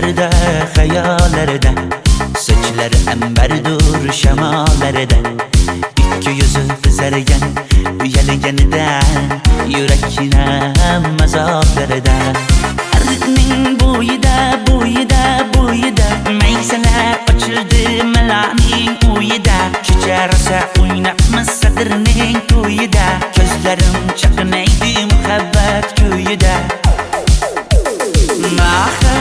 Düşlerde, hayallerde, saçları emberdur şemalerde. İki yüzü kızargan, uyalganidan, yurakine mazoblarda. Arıqning bo'yida maysalar ochildi malaning uyida. Kecha rosa o'ynabmiz sadirning to'yida. Ko'zlarim chaqnaydi muhabbat kuyida. Maha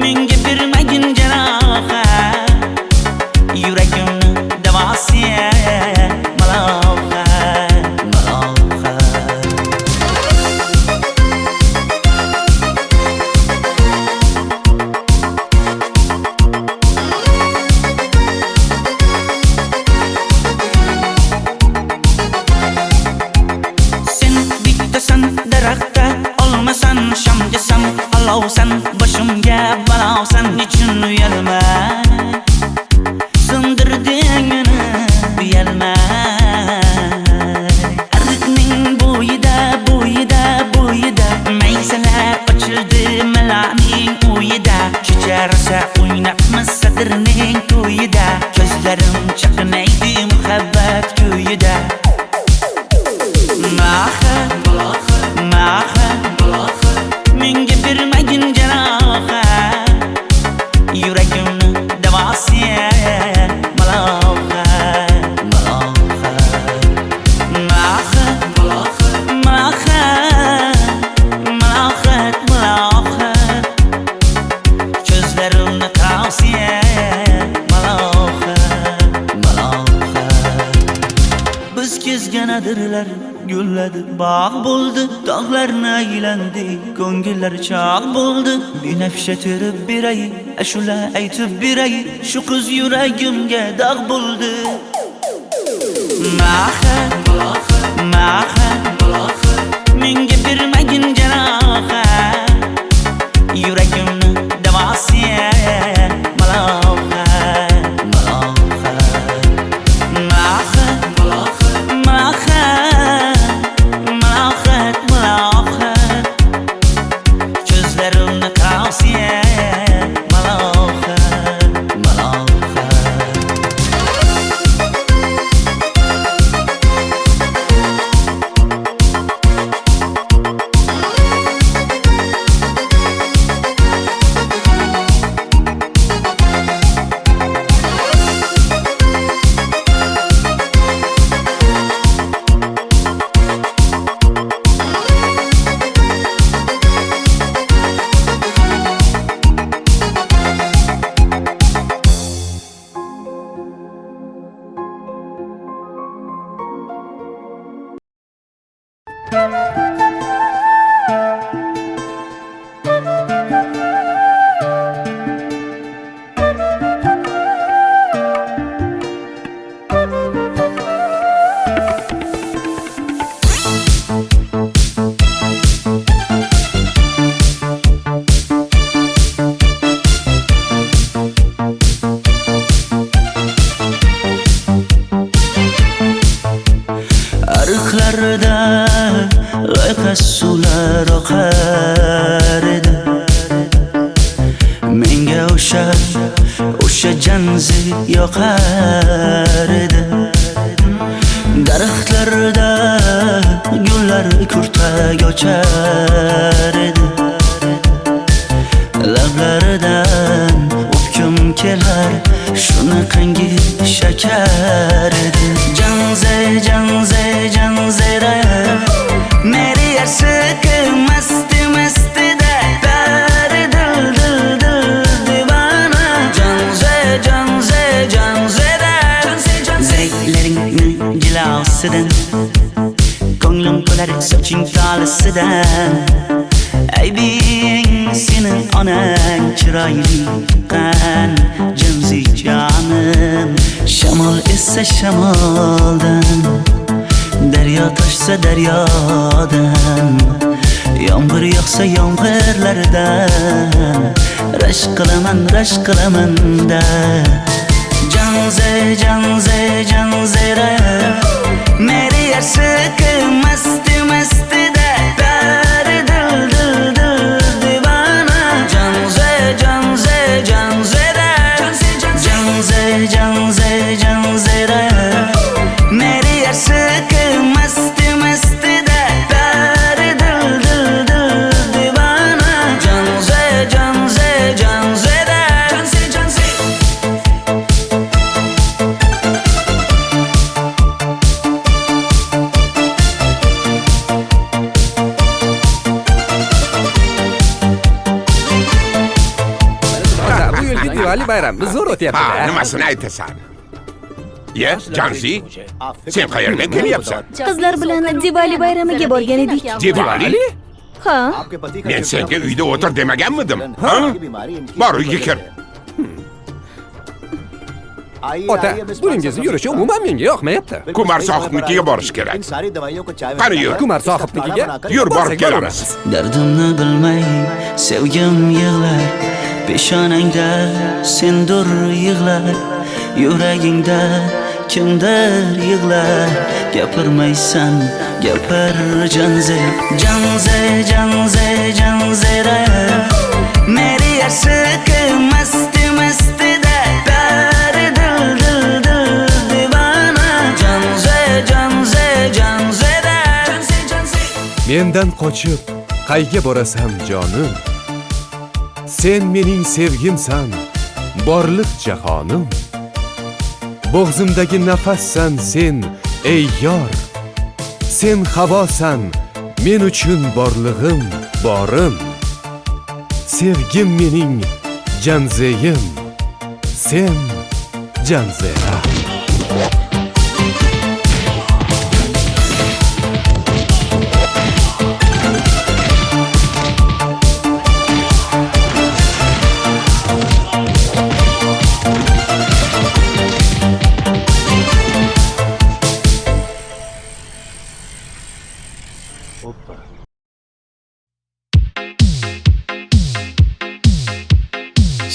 menga bermagin jarohat, yuragimni davosi maloha. Sen bittasan daraxtda, olmasan shamgasan, olovsan boshimga balosan. Nechun uyalma, sindirding meni uyalma. Arıqning bo'yida maysalar ochildi malaning uyida. Kecha rosa o'ynabmiz sadirning to'yida. Ko'zlarim chaqnaydi muhabbat kuyida. Maha menga bermagin jarohat, yuragimni davosi maloha. Ko'zlarimni tavsiya maloha. Biz kezganadirlar gulladi, bog' bo'ldi, tog'larni aylandi, ko'ngillar chog' bo'ldi. Binafsha terib beray, ashula aytib beray, shu qiz yuragimga dog' bo'ldi. Maha menga bermagin jarohat, yuragimni davosi maloha. Ko'zlarimni tavsiya maloha. Ariqlarda loyqa suvlar oqar edi. Menga o'sha janzi yoqar edi. Daraxtlarda gullar kurtak ochar edi. Lablaridan o'pkim kelar, shunaqangi shakar edi. Janzera meri yarsiqi masti da dari dil divana. Janzera zeylaringni jilosidan, ko'nglim to'lar soching tolisidan. Aybing sening onang chiroyli qan, janzi jonim. Shamol essa shamoldan, daryo toshsa daryodan, yomg'ir yog'sa yomg'irlardan, rashk qilaman da. Janzera meri yarsiqi masti da dari dil Diwali bayrami zo'r Ha, o'tyapti-da. nimasini aytasan? Ye, Janzi, sen qayerdan kelyapsan? Qizlar bilan Diwali bayramiga borgan edik. Diwali? Ha, Men senga uyda o'tir demaganmidim? Ha? Bor, uyga kir. Ota, buningizni yurishi umuman menga yoqmayapti. Kumar sohibnikiga borish kerak. Qani yur. Kumar sohibnikiga Yur, borib borsak kelamiz. Dardimni bilmay sevgim yig'lar, peshonangda sendur yig'lar, yuragingda kimdir yig'lar. Gapirmaysan, gapir Janze, Janze, Janze, Janzera. Meri aşık masti masti da dar dil dil dil divana. Janze, Janze, Janzera. Janze, Janze. Mendan qochib qayga borasan jonim? Sen mening sevgimsan, borliq jahonim. Bo'g'zimdagi nafassan sen, ey yor. Sen havosan, men uchun borlig'im, borim. Sevgim mening Janzeyim, sen Janzera.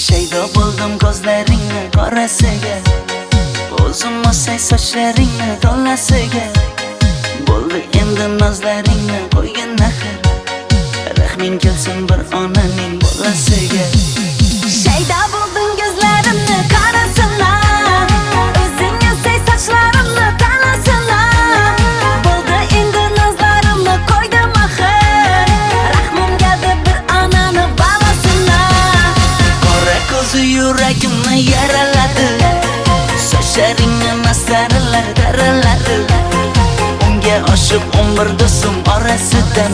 Shaydo bo'ldim ko'zlaringni qorasiga, o'zim o'say sochlaringni to'lasiga. Bo'ldi endi nozlaringni qo'ygan naxir, rahming kelsin bir onaning bolasiga. shayda bo'lding ko'zlarimni qarasana, o'zing yasay sochlarimni tanasana. Bo'ldi endi nazlarimni qo'ydim axir, rahmim keldi bir onani bolasina. Qora ko'zi yuragimni yaraladi, sochlaringni masaralar daraladi. Unga oshiq 11 do'stim orasidan,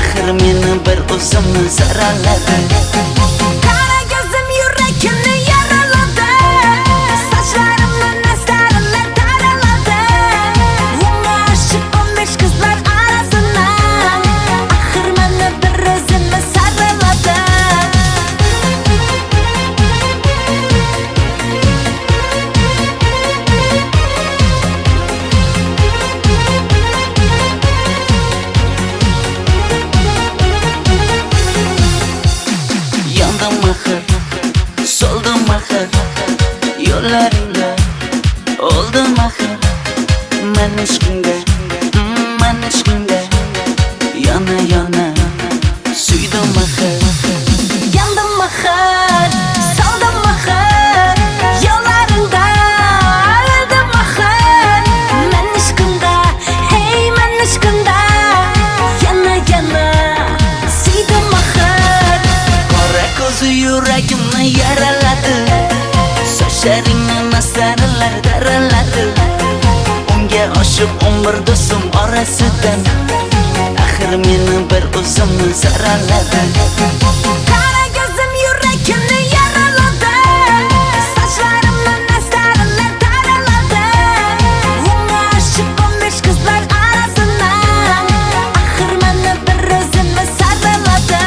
axir meni bir o'zimni zaraladi. Qara ko'zim yuragimni yaraladi, sochlarimni nastarlar taraladi. Unga oshiq 15 qizlar arasina, axir meni bir o'zimni saraladi. Yandım axir, soldim axir, yo'llaringda oldim axir. Men ishqingda, men ishqingda yana yana suydim axir. Yandım axir, soldim axir, yo'llaringda oldim axir. Men ishqimda, hey men ishqimda yana yana suydim axir. Qora ko'zi yuragimni yaraladi, sochlaringni masaralar daraladi. Unga oshiq 11 do'stim orasidan, axir meni bir o'zimni zaraladi. Qara ko'zim yuragimni yaraladi, sochlarimni nastarlar taraladi. Unga oshiq 15 qizlar arasina, axir meni bir o'zimni saraladi.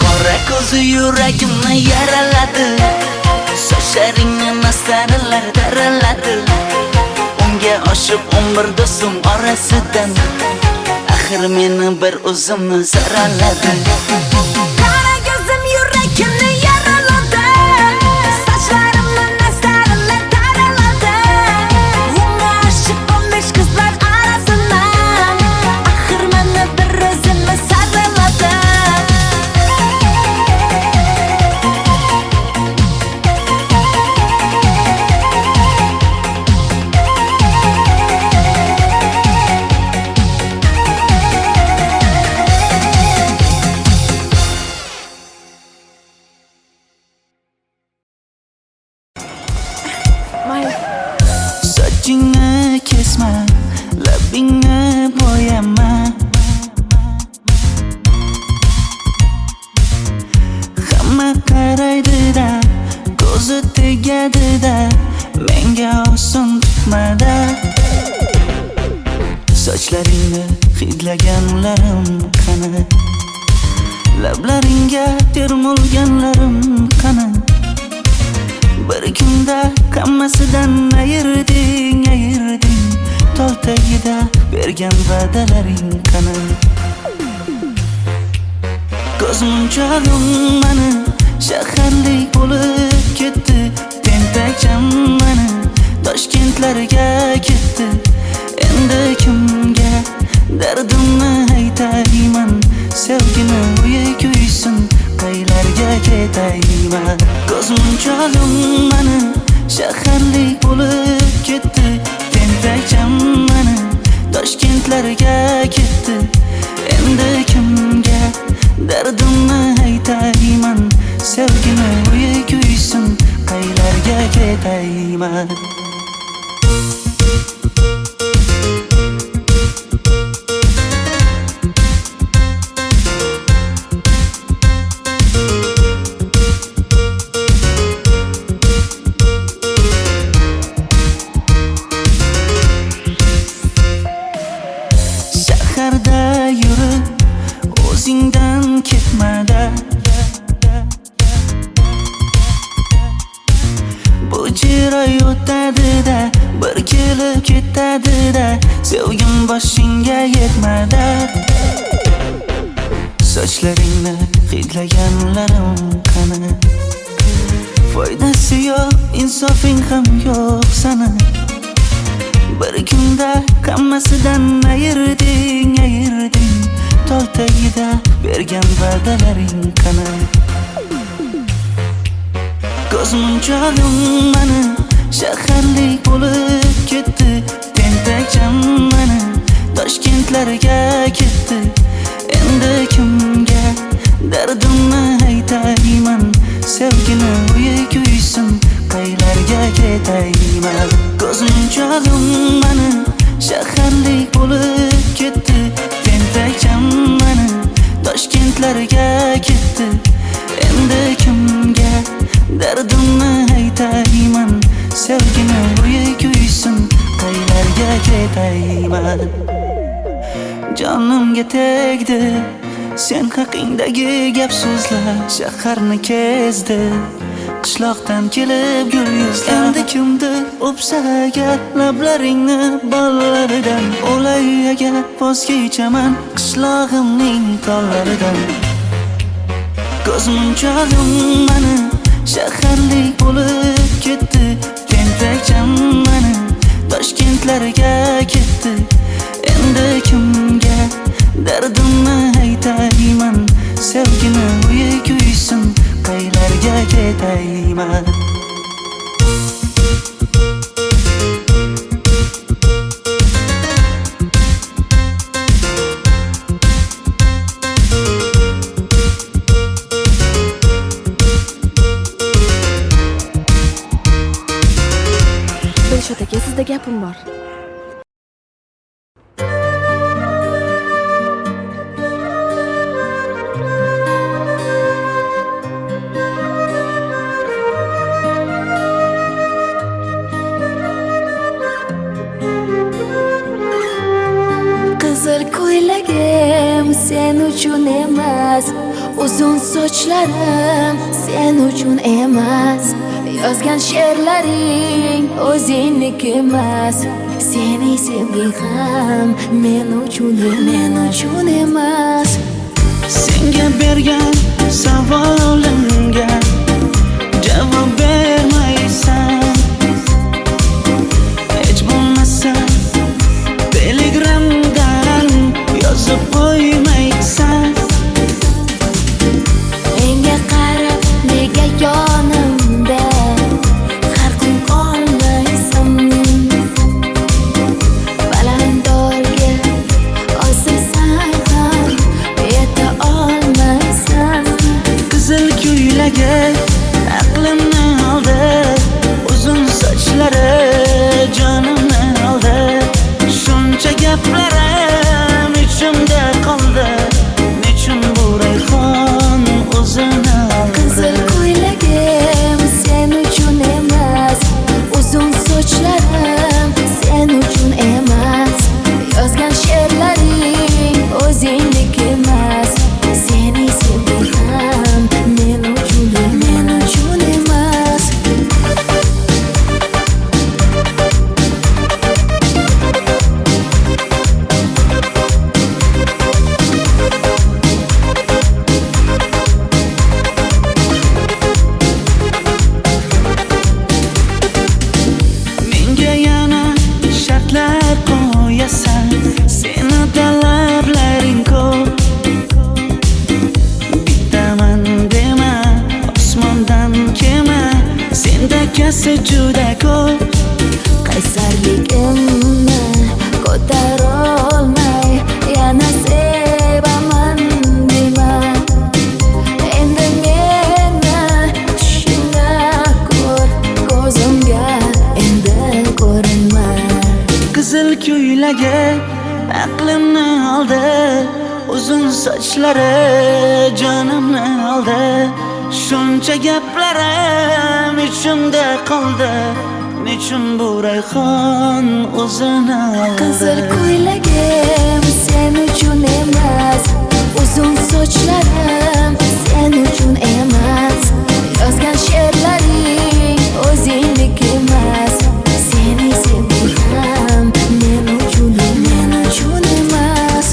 Qora ko'zi yuragimni yaraladi, sochlaringni masaralar daraladi. Unga oshiq 11 do'stim orasidan, axir meni bir o'zimni zaraladi. Qara ko'zim yuragimni yaraladi, sochlarimni nastarlar taraladi. Unga oshiq 15 qizlar arasina, axir meni bir o'zimni saraladi. sochlaringni hidlaganlarim qani, lablaringga termulganlarim qani. Bir kunda hammasidan ayırding, tol tagida bergan va'dalaring qani. Ko'zmunchog'im mani shaharlik bo'lib ketdi, tentakcham mani Toshkentlarga ketdi. Endi kimga dardimni aytayman, sevgini uyi kuysin, qaylarga ketayman. Ko'zmunchog'im mani shaharlik bo'lib ketdi, tentakcham mani Toshkentlarga ketdi. Endi kimga dardimni aytayman, sevgini uyi kuysin, qaylarga ketayman. Shaharda yurib o'zingdan ketmada, bu jiroy o'tadi-da, bir kelib ketadi-da, sevgim boshingga yetmada. Sochlaringni hidlaganlarim qani, foydasi yo'q, insofing ham yo'q sana. Bir kunda hammasidan ayırding, tol tagida bergan va'dalaring qani. Ko'zmunchog'im mani shaharlik bo'lib ketdi, tentakcham mani Toshkentlarga ketdi. Endi kimga dardimni aytayman, sevgini uyi kuysin, qaylarga ketayman. Ko'zmunchog'im mani shaharlik bo'lib ketdi, tentakcham mani Toshkentlarga ketdi. Endi kimga dardimni aytayman, sevgini uyi kuysin, qaylarga ketayman. Jonimga tegdi sen haqingdagi gap so'zlar, shaharni kezdi qishloqdan kelib gul yuzlar. Endi kimdir o'psa agar lablaringni bollaridan, o'lay agar voz kechaman qishlog'imning tollaridan. Ko'zmunchog'im mani shaharlik bo'lib ketdi, tentakcham mani Toshkentlarga ketdi. Endi kimga dardimni aytayman, sevgini uyi kuysin, qaylarga ketayman. Dilshod aka, sizda gapim bor. Qizil ko'ylagim sen uchun emas, uzun sochlarim sen uchun emas, yozgan she'rlaring o'zingniki emas, sening sevging ham men uchun emas. Senga bergan savolimga javob bermaysan, hech bo'lmasa telegramdan yozib qo'ymaysan. Menga qarab nega yonimda har kun qolmaysan, balandorga osilsang ham yeta olmaysan. Qizil ko'ylagi aqlimni oldi, esa juda ko'p. qaysarligimni ko'tarolmay yana sevaman dema. Endi meni tushingda ko'r, ko'zimga endi ko'rinma. Qizil ko'ylagi aqlimni oldi, uzun sochlari jonimni oldi. Shuncha gaplarim ichimda qoldi, nechun bu rayhon o'zini oldi. Qizil ko'ylagim sen uchun emas, uzun sochlarim sen uchun emas. Yozgan she'rlaring o'zingdek emas. Seni sevdim men uchun emas.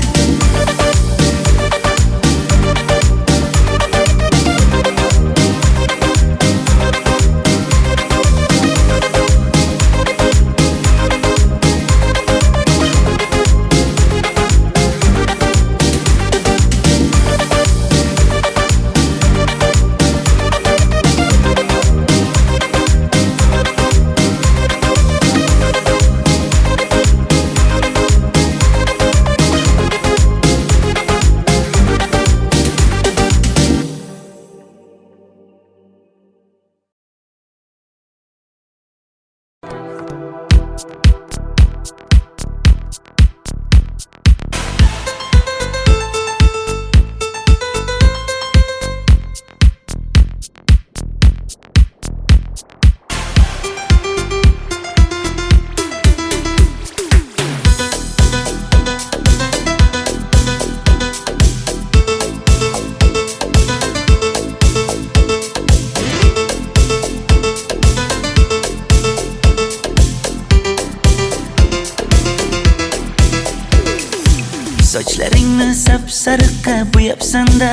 Sochlaringni sap-sariqqa bo'yabsan-da,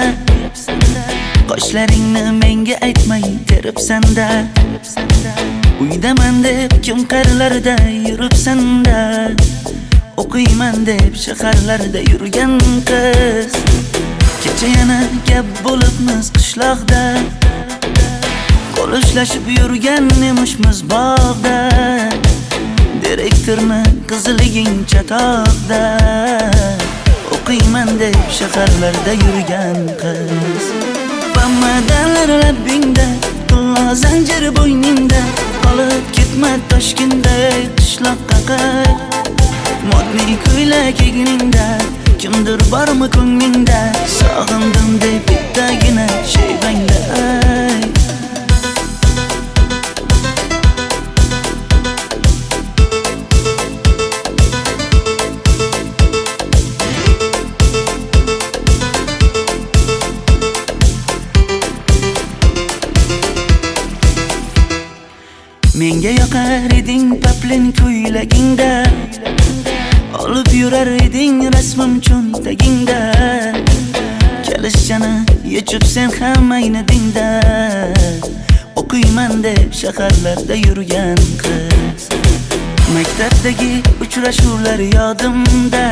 qoshlaringni menga aytmay teribsan-da. Uydaman deb kim qarlarda yuribsan-da, o'qiyman deb shaharlarda yurgan qiz. Kecha yana gap bo'libmiz qishloqda, qo'l ushlashib yurgan emishmiz bog'da. Direktorni qiziliging chatoqda, o'qiyman deb shaharlarda yurgan qiz. Bamadanlar labbingda, tilla zanjir bo'yningda, qolib ketma Toshkentda qishloqqa qayt. Modniy ko'ylak egningda, kimdir bormi ko'nglingda, sog'indim deb bittagina shevangda ayt. Menga yoqar eding paplin ko'ylagingda, olib yurar eding rasmim cho'ntagingda. Kalishchani yechib sen ham aynadingda, o'qiyman deb shaharlarda yurgan qiz. Maktabdagi uchrashuvlar yodimda,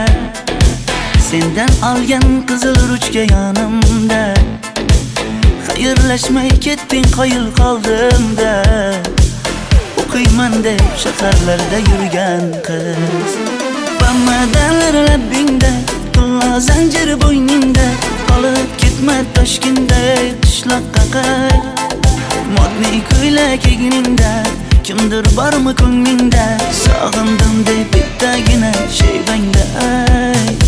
sendan olgan qizil ruchka yonimda. Xayrlashmay ketding qoyil qoldimda, o'qiyman deb shaharlarda yurgan qiz. Bamadanlar labbingda, tilla zanjir bo'yningda, qolib ketma Toshkentda qishloqqa qayt. Modniy ko'ylak egningda, kimdir bormi ko'nglingda, sog'indim deb bittagina shevangda ayt.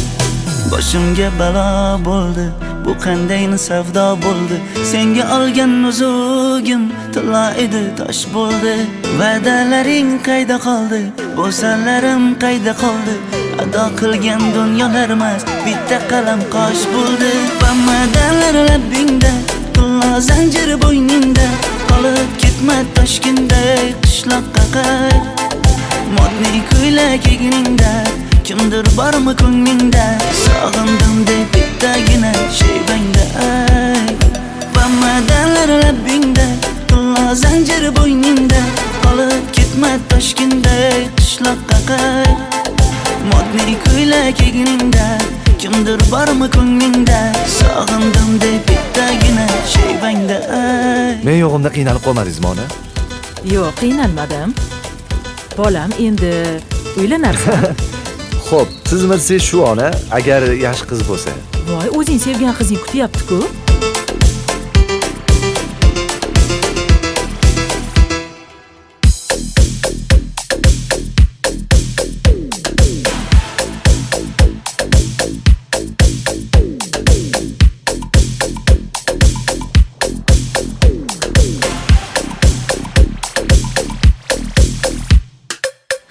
Boshimga balo bo'ldi, bu qanday savdo bo'ldi. Senga olgan nuzugim tilla edi, tosh bo'ldi. Va'dalaring qayda qoldi, bo'salarim qayda qoldi. Ado qilgan dunyolar emas, bitta qalam qosh bo'ldi. Bamadanlar labbingda, tilla zanjir bo'yningda, qolib ketma Toshkentda qishloqqa qayt. Modniy ko'ylak egningda, kimdir bormi ko'nglingda, sog'indim deb bittagina shevangda ayt. Bamadanlar labbingda, tilla zanjir bo'yningda, qolib ketma Toshkentda qishloqqa qayt. Modniy ko'ylak egningda, kimdir bormi ko'nglingda, sog'indim deb bittagina shevangda ayt. Men yo'g'imda qiynalib qolmadingizmi ona? Yo'q, qiynalmadim. Bolam, endi uylanarsan. Xo'p, sizmi shu ona, agar yaxshi qiz bo'lsa. Voy, o'zing sevgan qizing kutyapti-ku.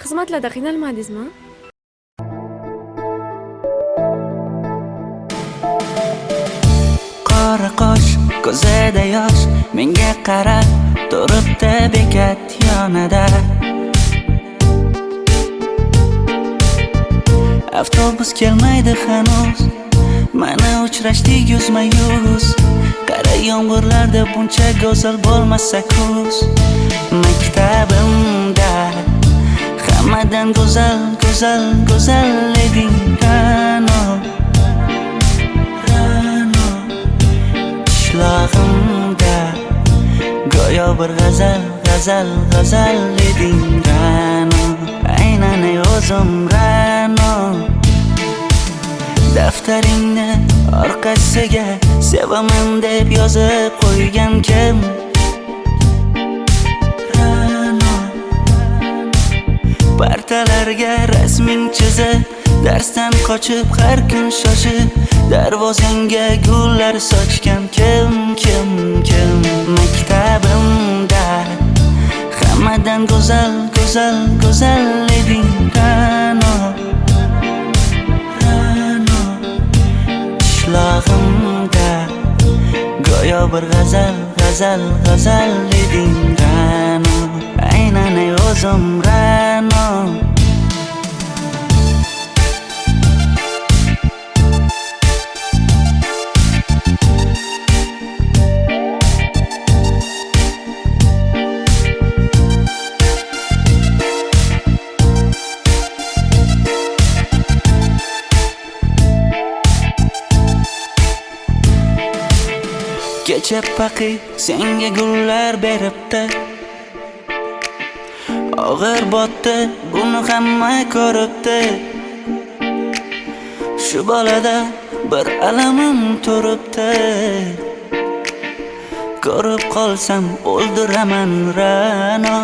Xizmatlarda qiynalmadingizmi? Qora qosh, ko'zida yosh, menga qarab turibdi bekat yonida. Avtobus kelmaydi hanuz, mana uchrashdik yuzma-yuz. Qara yomg'irlarda buncha go'zal bo'lmasa kuz. Maktabimda hammadan go'zal, go'zal, go'zal eding Ra'no. Qishlog'imda go'yo bir g'azal, g'azal, g'azal eding Ra'no. Aynan o'zim Ra'no. Daftaringni orqasiga sevaman deb yozib qo'ygan kim? Partalarga rasming chizib, darsdan qochib har kun shoshib, darvozangga gullar sochgan kim? Maktabimda hammadan go'zal, go'zal, go'zal eding Ra'no. Qishlog'imda go'yo bir g'azal, g'azal, g'azal eding Ra'no. Aynan o'zim Ra'no. Kecha paqi senga gullar beribdi, og'ir botdi, buni hamma ko'ribdi. Shu bolada bir alamim turibdi, ko'rib qolsam o'ldiraman Ra'no.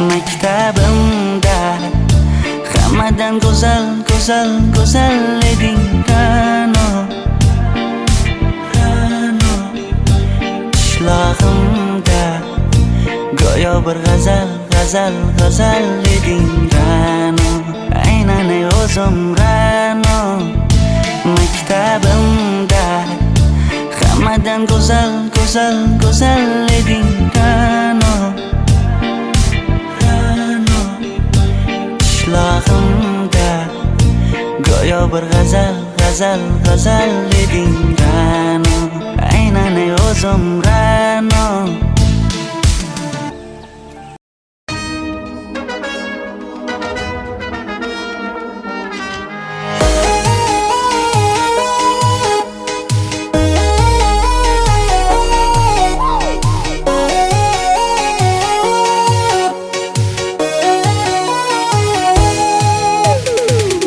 Maktabimda hammadan go'zal, go'zal, go'zal eding Ra'no. Qishlog'imda go'yo bir g'azal, g'azal, g'azal eding Ra'no. Aynan o'zim Ra'no. Maktabimda hammadan go'zal, go'zal, go'zal eding Ra'no. Qishlog'imda go'yo bir g'azal, g'azal, g'azal eding Ra'no. Aynan o'zim Ra'no.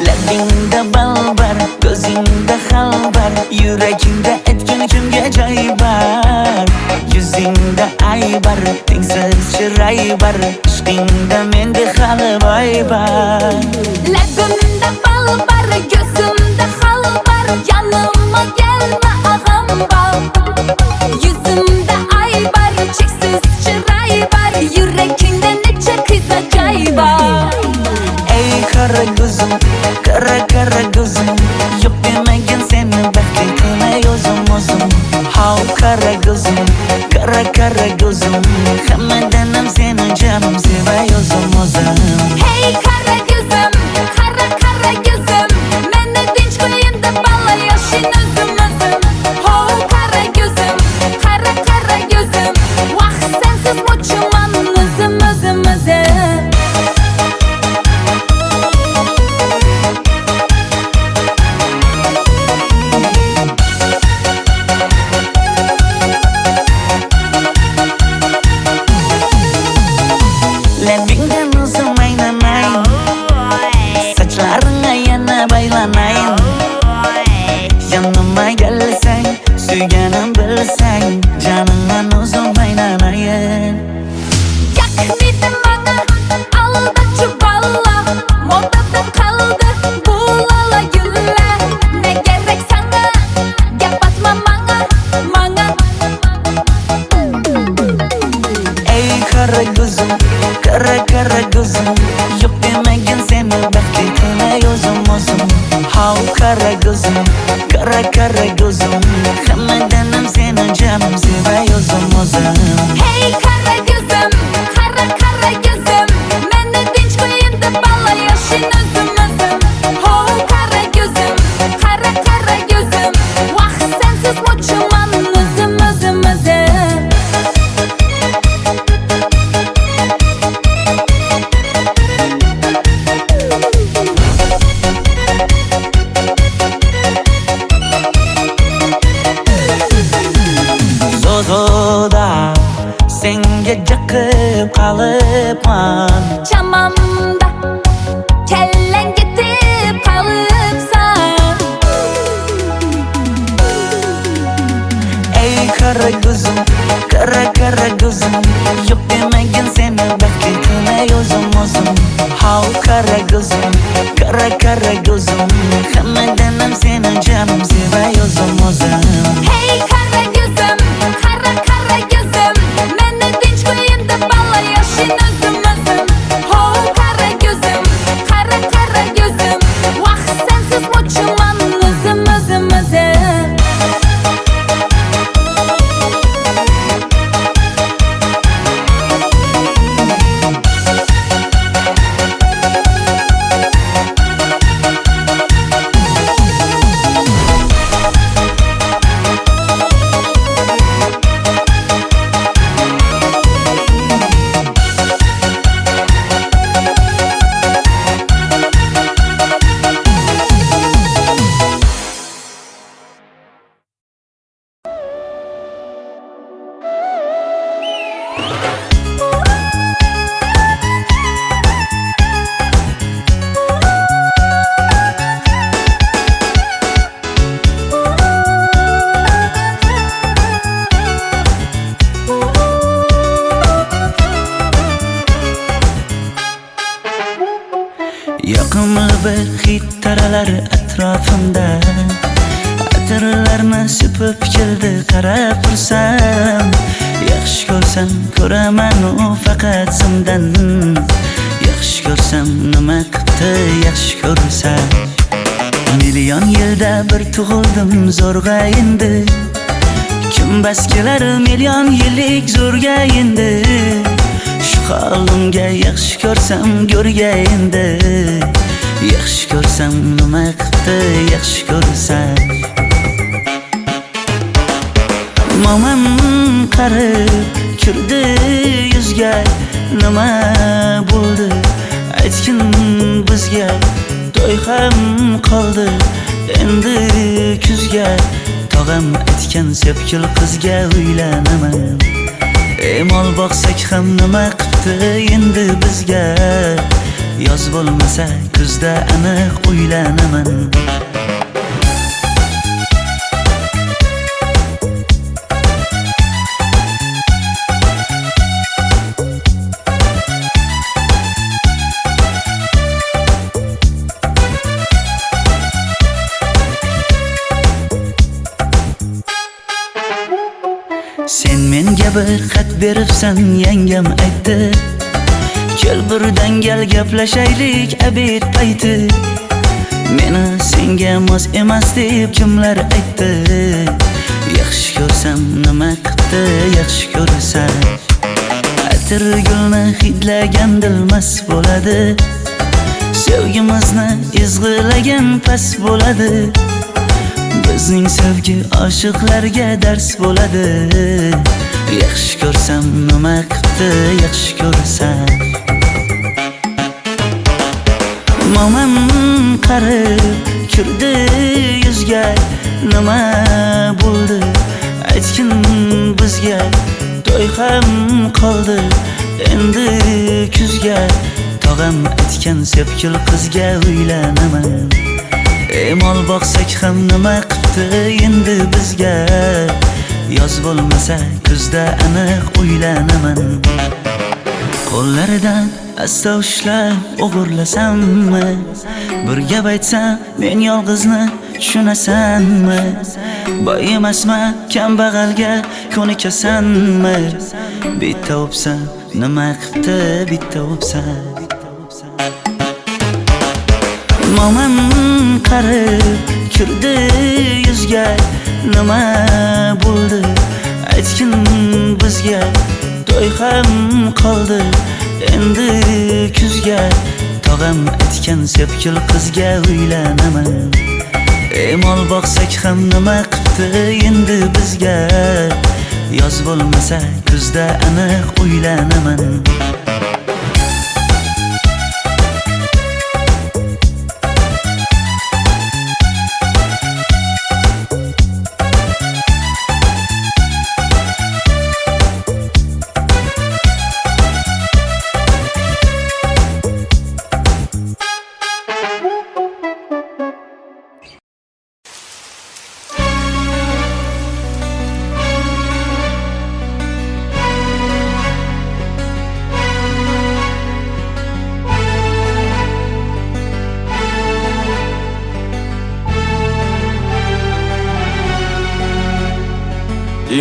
Labingda balbar, ko'zingda xalbar, yuragingda etgan kimga joy bar. Yuzingda aybar, tengsiz chiray bar, ishqingda menda hali boy bar. Labimda balbar, ko'zimda xalbar, yanıma gelme ağam bal. Yuzimda aybar, cheksiz chiray bar, yuragingda necha qiza joy bar. Ey qara ko'zim, qara qara ko'zim, yo'q demagan seni baxtli qilmay o'zim. Hav qara ko'zim, qara qara ko'zim, hammadan ham seni jonim sevay o'zim. Hey qara ko'zim, qara qara ko'zim, meni tinch qo'yinda balla yoshin o'zim. Hav qara ko'zim, qara qara ko'zim, vaqt sensiz mo'chuman o'zim. Kara kara gözüm Hammadan ham seni canım sevay o'zim Hey kara gözüm, kara kara gözüm Meni tinch qo'yin deb balla yashin o'zim Ho kara gözüm, kara kara gözüm Vaqt sensiz mo'chiman o'zim Zozoda senga jiqib qolibman Chamamda kellang ketib qolibsan Ey kara gözüm, kara gözüm Yok demagin seni baxtli qilay o'zim How kara gözüm, kara gözüm Hammadan ham seni canım sevay o'zim Hey kara gözüm, kara kara gözüm Meni tinch qo'yin deb balla yashin o'zim Ho kara gözüm, kara kara gözüm Vaqt sensiz mo'chiman o'zim Yoqimli bir hid taralar atrofimda Atirlarni sepib keldi qarab tursam Yaxshi ko'rsam ko'raman u faqat simdan Yaxshi ko'rsam nima qildi yaxshi ko'rsam Million yilda bir tug'ildim zo'rg'a endi Kim bas kelar million yillik zo'rga endi Shu holimga yaxshi ko'rsam go'rga endi Yaxshi ko'rsam nima qildi yaxshi ko'rsam Momam qarib kirdi yuzga Nima bo'ldi aytgin bizga To'y ham qoldi endi kuzga Tog'am aytgan sepkil qizga uylanaman Mol boqsak ham nima qildi endi bizga Yoz bo'lmasa kuzda aniq uylanaman Sen menga bir xat beribsan yangam aytdi Kel birdan gal gaplashaylik abid payti Meni senga mos emas deb kimlar aytdi Yaxshi ko'rsam nima qildi yaxshi ko'rsam Atir gulni hidlagan dilmas bo'ladi Sevgimizni izg'ilagan pas bo'ladi Bizning sevgi oshiqlarga dars bo'ladi Yaxshi ko'rsam nima qildi yaxshi ko'rsam Momam qarib kirdi yuzga Nima bo'ldi aytgin bizga To'y ham qoldi endi kuzga Tog'am aytgan sepkil qizga uylanaman Mol boqsak ham nima qildi endi bizga Yoz bo'lmasa kuzda aniq uylanaman Qo'llaridan asta ushlab o'g'irlasammi Bir gap aytsam men yolg'izni tushunasanmi Boy emasman kambag'alga ko'nikasanmi Bitta o'psam nima qildi bitta o'psam Mo'min qarib kirdi yuzga, nima bo'ldi aytgin bizga. To'y ham qoldi endi kuzga, tog'am aytgan sepkil qizga uylanaman. Mol boqsak ham nima qipti endi bizga, yoz bo'lmasa kuzda aniq uylanaman.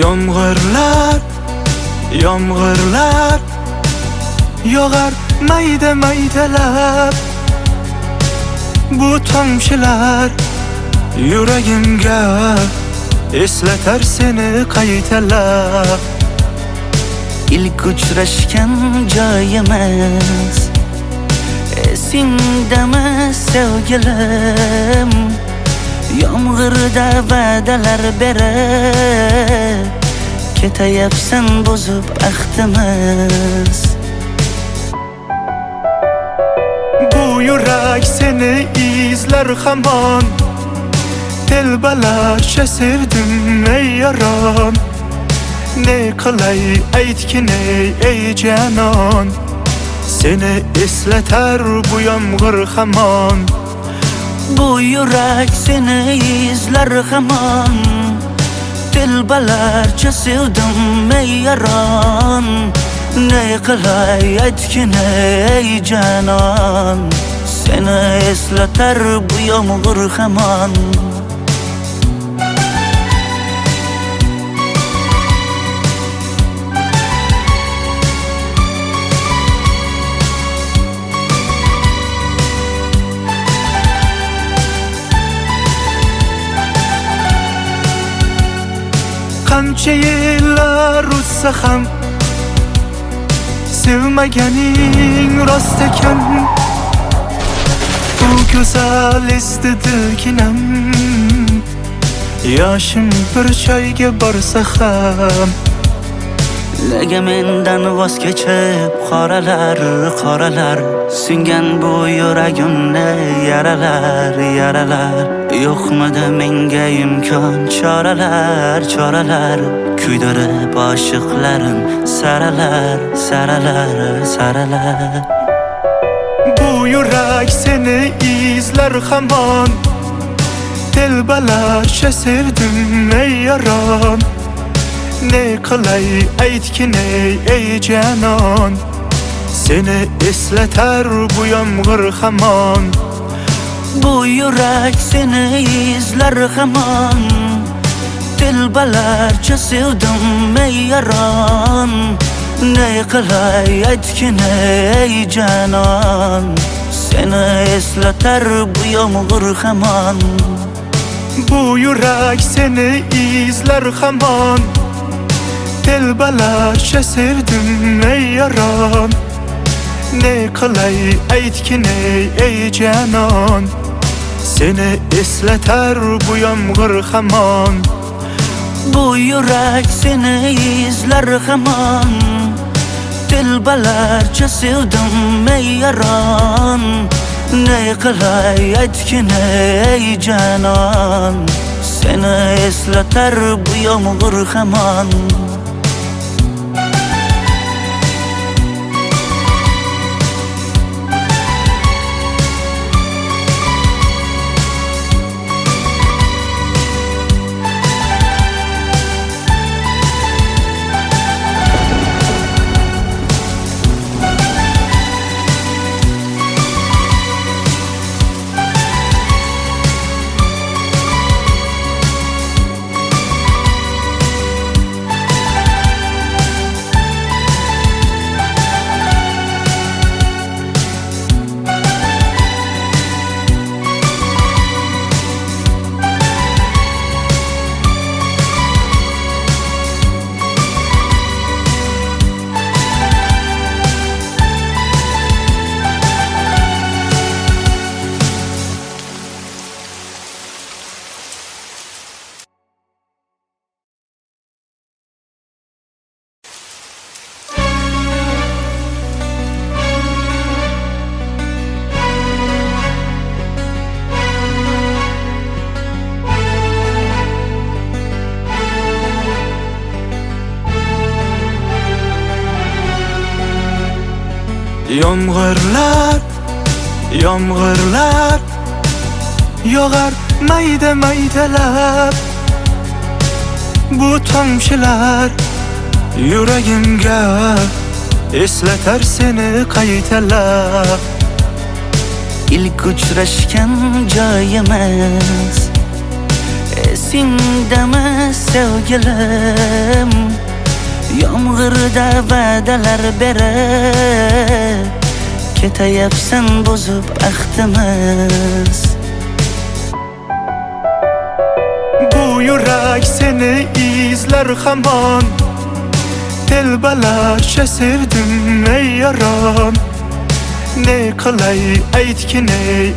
Yomg'irlar, yomg'irlar yog'ar mayda maydalab. Bu tomchilar yuragimga eslatar seni qaytalab. İlk uchrashgan joyimiz esingdami sevgilim? Yomg'irda va'dalar berib ketayapsan bozib ahdimiz. Bu yurak seni izler hamon, telbalarcha sevdim ey yaron. Ne qilay aytgin ey canon, seni eslatar bu yomg'ir hamon. Bu yurak seni izler hamon, telbalarcha sevdim ey yaron. Ne qilay aytgin ey canon, seni eslatar bu yomg'ir hamon. Qancha yillar o'tsa ham sevmaganing rost ekan. Bu go'zal esdi dilginam, yoshim bir joyga borsa ham. Nega mendan voz kechib qoralar, qoralar singan bu yuragimni yaralar, yaralar. Yo'qmidi menga imkon choralar, choralar kuydirib oshiqlarim saralar, saralar, saralar. Bu yurak seni izler hamon, telbalarcha sevdim ey yaron. Ne qilay aytgin ey canon, seni eslatar bu yomg'ir hamon. Bu yurak seni izler hamon, telbalarcha sevdim ey yaron. Ne qilay aytgin ey canon, seni eslatar bu yomg'ir hamon. Bu yurak seni izler hamon, telbalarcha sevdim ey yaron. Ne qilay aytgin ey canon, seni eslatar bu yomg'ir hamon. Bu yurak seni izler hamon, telbalarcha sevdim ey yaron. Ne qilay aytgin ey canon, seni eslatar bu yomg'ir hamon. Yomg'irlar, yomg'irlar yog'ar mayda maydalab. Bu tomchilar yuragimga eslatar seni qaytalab. İlk uçraşgan joyimiz esingdami sevgilim? Yomg'irda va'dalar berib ketayapsan bozib ahdimiz. Bu yurak seni izler hamon. Telbalarcha sevdim ey yaron. Ne qilay aytgin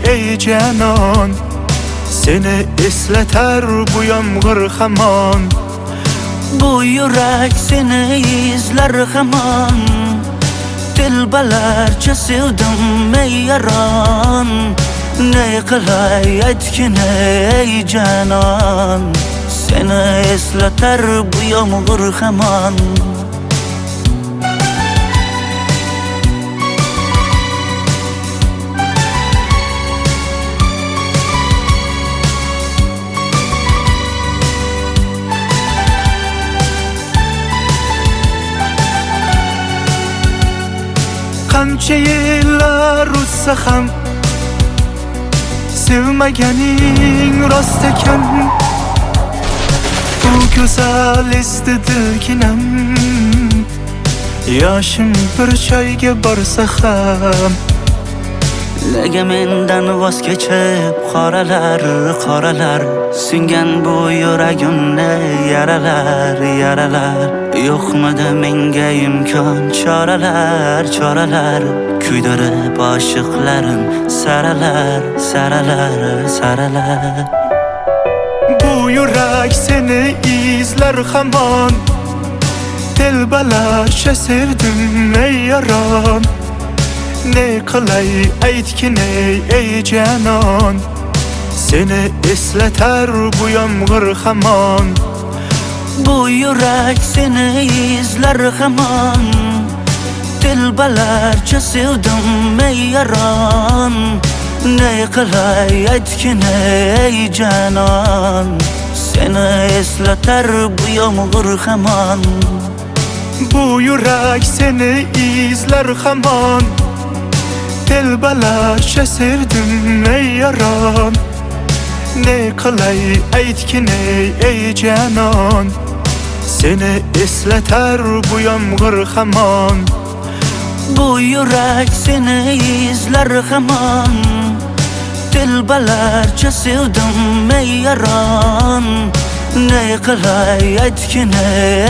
ey canon. Seni eslatar bu yomg'ir hamon. Bu yurak seni izler hamon. Telbalarcha sevdim ey yaron. Ne qilay aytgin ey canon. Seni eslatar bu yomg'ir hamon. Qancha yillar o'tsa ham sevmaganing rost ekan. Bu go'zal esdi dilginam. Yoshim bir joyga borsa ham Nega mendan voz kechib qoralar, qoralar singan bu yuragimni yaralar, yaralar. Yo'qmidi menga imkon choralar, choralar kuydirib oshiqlarim saralar, saralar, saralar. Bu yurak seni izler hamon. Telbalarcha sevdim ey yaron. Ne qilay aytgin ey canon. Seni eslatar bu yomg'ir hamon. Bu yurak seni izler hamon. Telbalarcha sevdim ey yaron. Ne qilay aytgin ey canon. Seni eslatar bu yomg'ir hamon. Bu yurak seni izler hamon. Telbalarcha sevdim ey yaron. Ne qilay aytgin ey canon. Seni eslatar bu yomg'ir hamon. Bu yurak seni izler hamon. Telbalarcha sevdim ey yaron. Ne qilay aytgin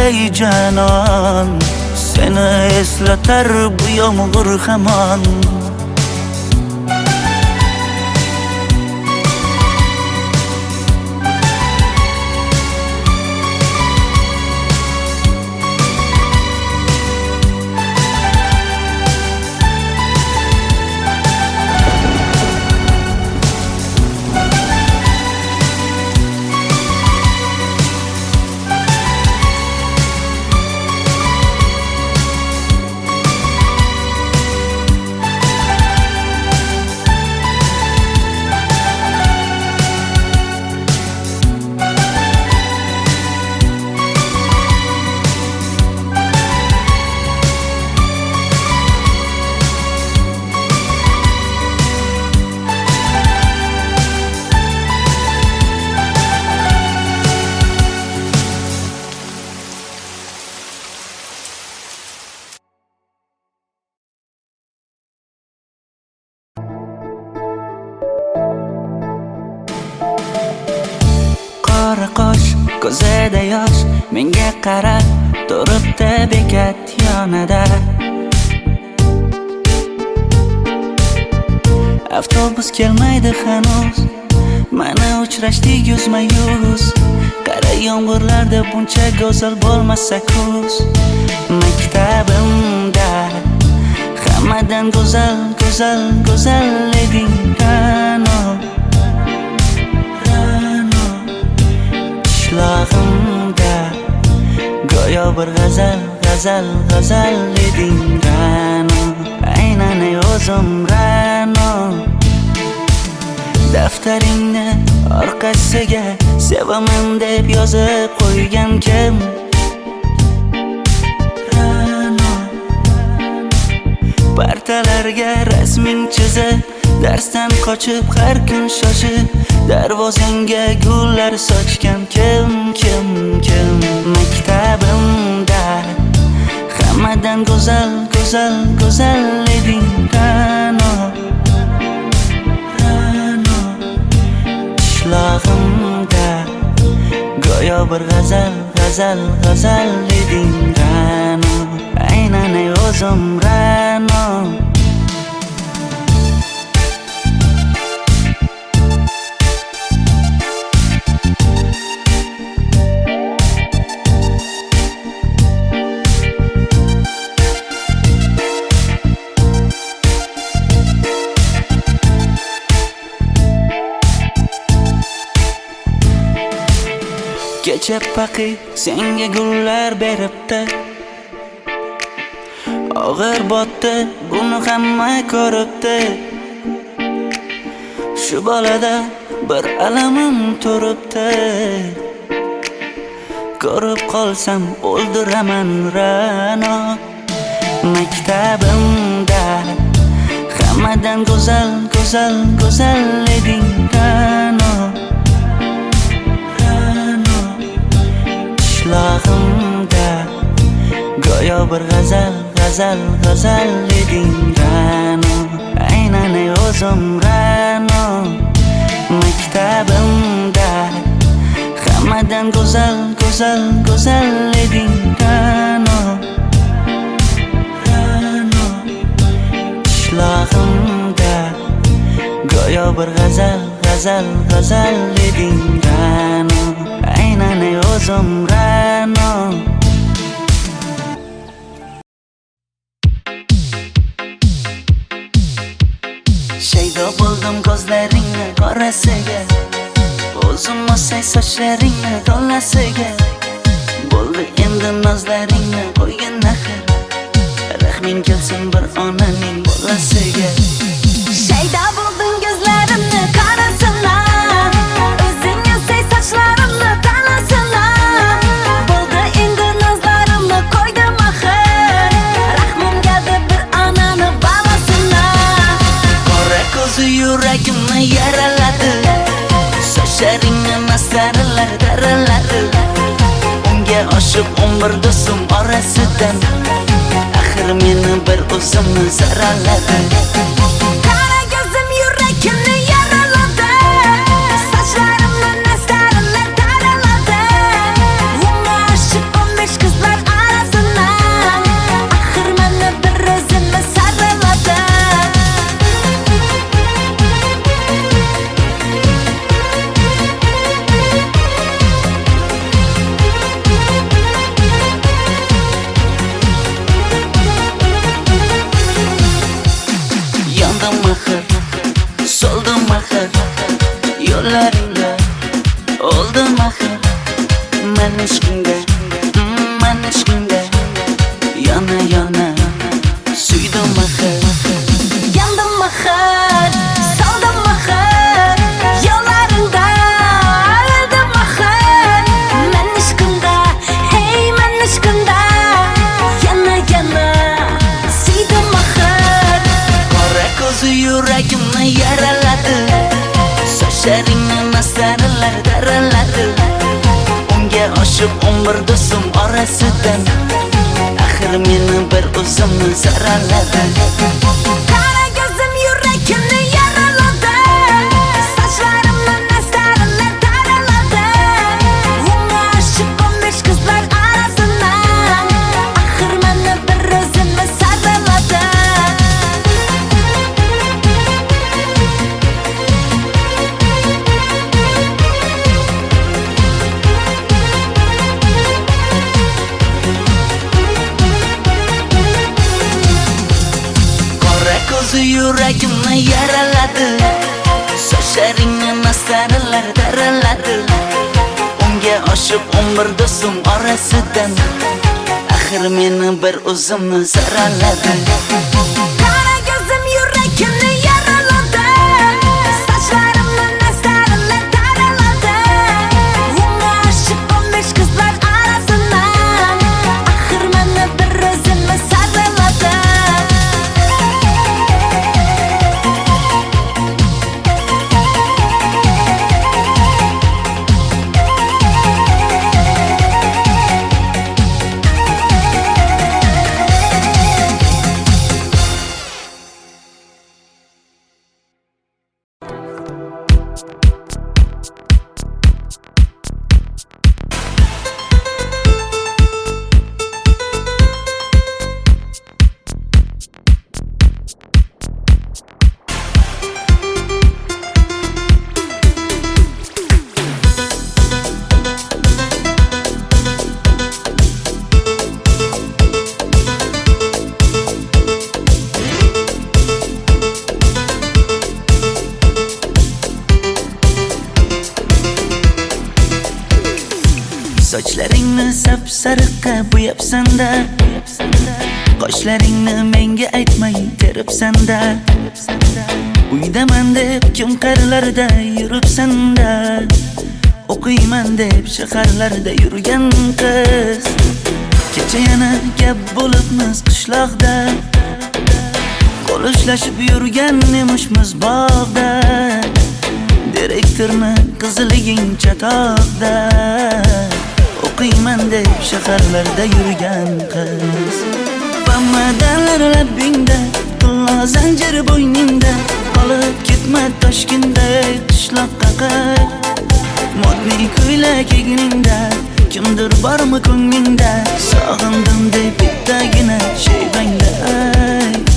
ey canon. Seni eslatar bu yomg'ir hamon. Qora qosh, ko'zida yosh, menga qarab turibdi bekat yonida. Avtobus kelmaydi hanuz, mana uchrashdik yuzma-yuz. Qara yomg'irlarda buncha go'zal bo'lmasa kuz. Maktabimda hammadan go'zal, go'zal, go'zal eding Ra'no. Qishlog'imda go'yo bir g'azal, g'azal, g'azal eding Ra'no. Aynan o'zim Ra'no. Daftaringni orqasiga sevaman deb yozib qo'ygan kim? Ra'no. Partalarga rasming chizib, darsdan qochib har kun shoshib, darvozangga gullar sochgan kim? Maktabimda hammadan go'zal eding Ra'no. Qishlog'imda go'yo bir g'azal eding Ra'no. Aynan o'zim Ra'no. Kecha paqi senga gullar beribdi, og'ir botdi, buni hamma ko'ribdi. Shu bolada bir alamim turibdi, ko'rib qolsam o'ldiraman Ra'no. Maktabimda hammadan go'zal eding Ra'no. Qishlog'imda go'yo bir g'azal eding Ra'no. Aynan o'zim Ra'no. Maktabimda hammadan go'zal eding Ra'no. Qishlog'imda go'yo bir g'azal eding Ra'no. Aynan o'zim Ra'no. Shaydo bo'ldim ko'zlaringni qorasiga, o'zim o'say sochlaringni to'lasiga. Bo'ldi endi nozlaringni qo'ygan axir, rahming kelsin bir onaning bolasiga. Shaydo bo'ldim ko'zlarimni qarasana, o'zing o'say sochlarimni tanasana. Bo'ldi endi nozlarimni qo'ydim axir, rahmim keldi bir onani bolasina. Qora ko'zi yuragimni yaraladi, sochlaringni mastarlar daraladi. Unga oshiq 11 do'stim orasidan, axir meni bir o'zimni zaraladi. Qara ko'zim yuragimni yaraladi, sochlarimni mastarlar daraladi. Unga oshiq 15 qizlar arasidan, axir meni bir o'zimni saraladi. Yandım axir, soldim axir, yo'llaringda oldim axir. Men ishqingda yana suydim axir. Yandım axir, soldim axir, yo'llaringda oldim axir. Men ishqingda, hey men ishqingda, yana suydim axir. Qora ko'zi yuragimni yaraladi, sochlaringni mastarlar daraladi. Unga oshiq 11 do'stim orasidan, axir meni bir o'zimni zaraladi. Qara ko'zim yuragimni yaraladi, sochlarimni mastarlar daraladi. Unga oshiq 15 qizlar arasidan, axir meni bir o'zimni saraladi. Qora ko'zi yuragimni yaraladi, sochlaringni mastarlar daraladi. Unga oshiq 11 do'stim orasidan, axir meni bir o'zimni zaraladi. Qara ko'zim Sochlaringni sap-sariqqa bo'yabsan-da, qoshlaringni menga aytmay teribsan-da. Uydaman deb kim qirlarda yuribsan-da, o'qiyman deb shaharlarda yurgan qiz. Kecha yana gap bo'libmiz qishloqda, qo'l ushlashib yurgan emishmiz bog'da. Direktorni qiziliging chatoqda, o'qiyman deb shaharlarda yurgan qiz. Bamadalar labbingda, tilla zanjir bo'yningda, qolib ketma Toshkentda qishloqqa qayt. Modniy ko'ylak egningda, kimdir bormi ko'nglingda, sog'indim deb bittagina shevangda ayt.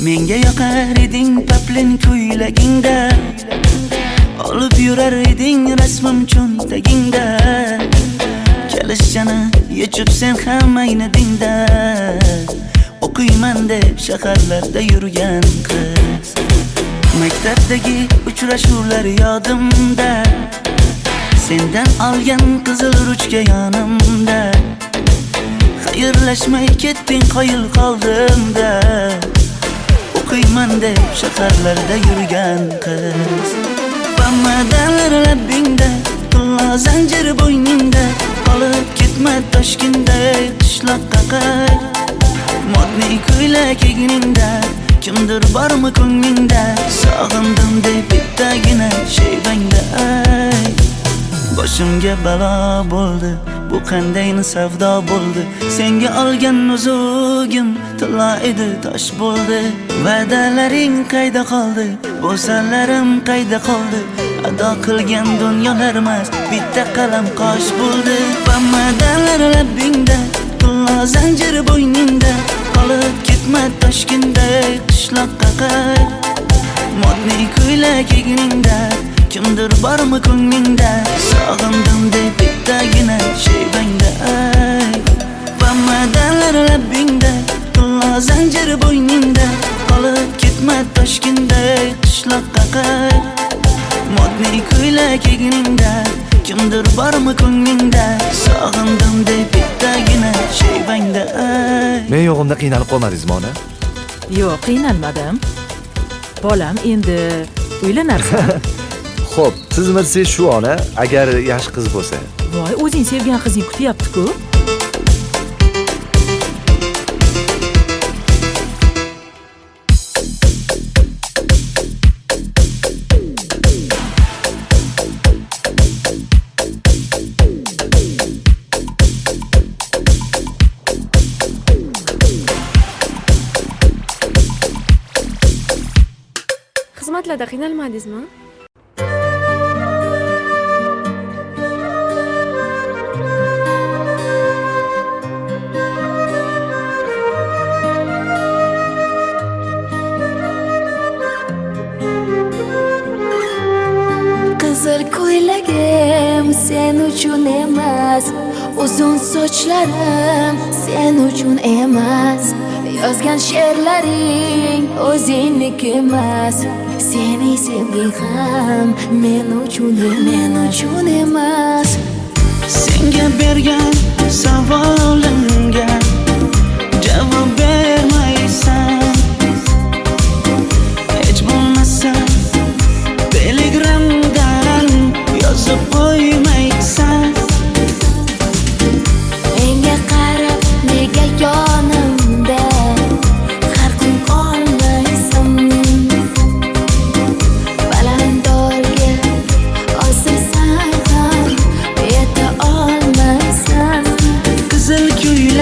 Menga yoqar eding paplin ko'ylagingda, olib yurar eding rasmim cho'ntagingda. Kalishchani yechib sen ham aynadingda, o'qiyman deb shaharlarda yurgan qiz. Maktabdagi uchrashuvlar yodimda, sendan olgan qizil ruchka yonimda. Xayrlashmay ketding qoyil qoldimda, o'qiyman deb shaharlarda yurgan qiz. Bamadalar labbingda, tilla zanjir bo'yningda, qolib ketma Toshkentda qishloqqa qayt. Modniy ko'ylak egningda, kimdir bormi ko'nglingda, sog'indim deb bittagina shevangda ayt. Boshimga balo bo'ldi, bu qandayni savdo bo'ldi. Senga olgan nuzugim tilla edi, tosh bo'ldi. Va'dalaring qayda qoldi, bo'salarim qayda qoldi. Ado qilgan dunyolar emas, bitta qalam qosh bo'ldi. Bamadalar labbingda, tilla zanjir bo'yningda, qolib ketma Toshkentda qishloqqa qayt. Modniy ko'ylak egningda, kimdir bormi ko'nglingda, sog'indim deb bittagina shevangda ayt. Bamadalar labbingda, tilla zanjir bo'yningda, qolib ketma Toshkentda qishloqqa qayt. Modniy ko'ylak egningda, kimdir bormi ko'nglingda, sog'indim deb bittagina shevangda ayt. Men yo'g'imda qiynalib qolmadingizmi ona? Yo'q, qiynalmadim. Bolam, endi uylanarsan. Xo'p, siz bilsangiz shu ona, agar yaxshi qiz bo'lsa. Voy, o'zing sevgan qizing kutyapti-ku. Xizmatlarda qiynalmadingizmi? Qizil ko'ylagim sen uchun emas, uzun sochlarim sen uchun emas. Yozgan she'rlaring o'zingniki emas, seni sevging ham men uchun emas. Senga bergan savolimga javob bermaysan. Hech bo'lmasa Telegramdan yozib qo'ymaysan. Menga qarab nega yonimda har kun qolmaysan? Balandorga osilsan ham yeta olmaysan. Qizil ko'ylak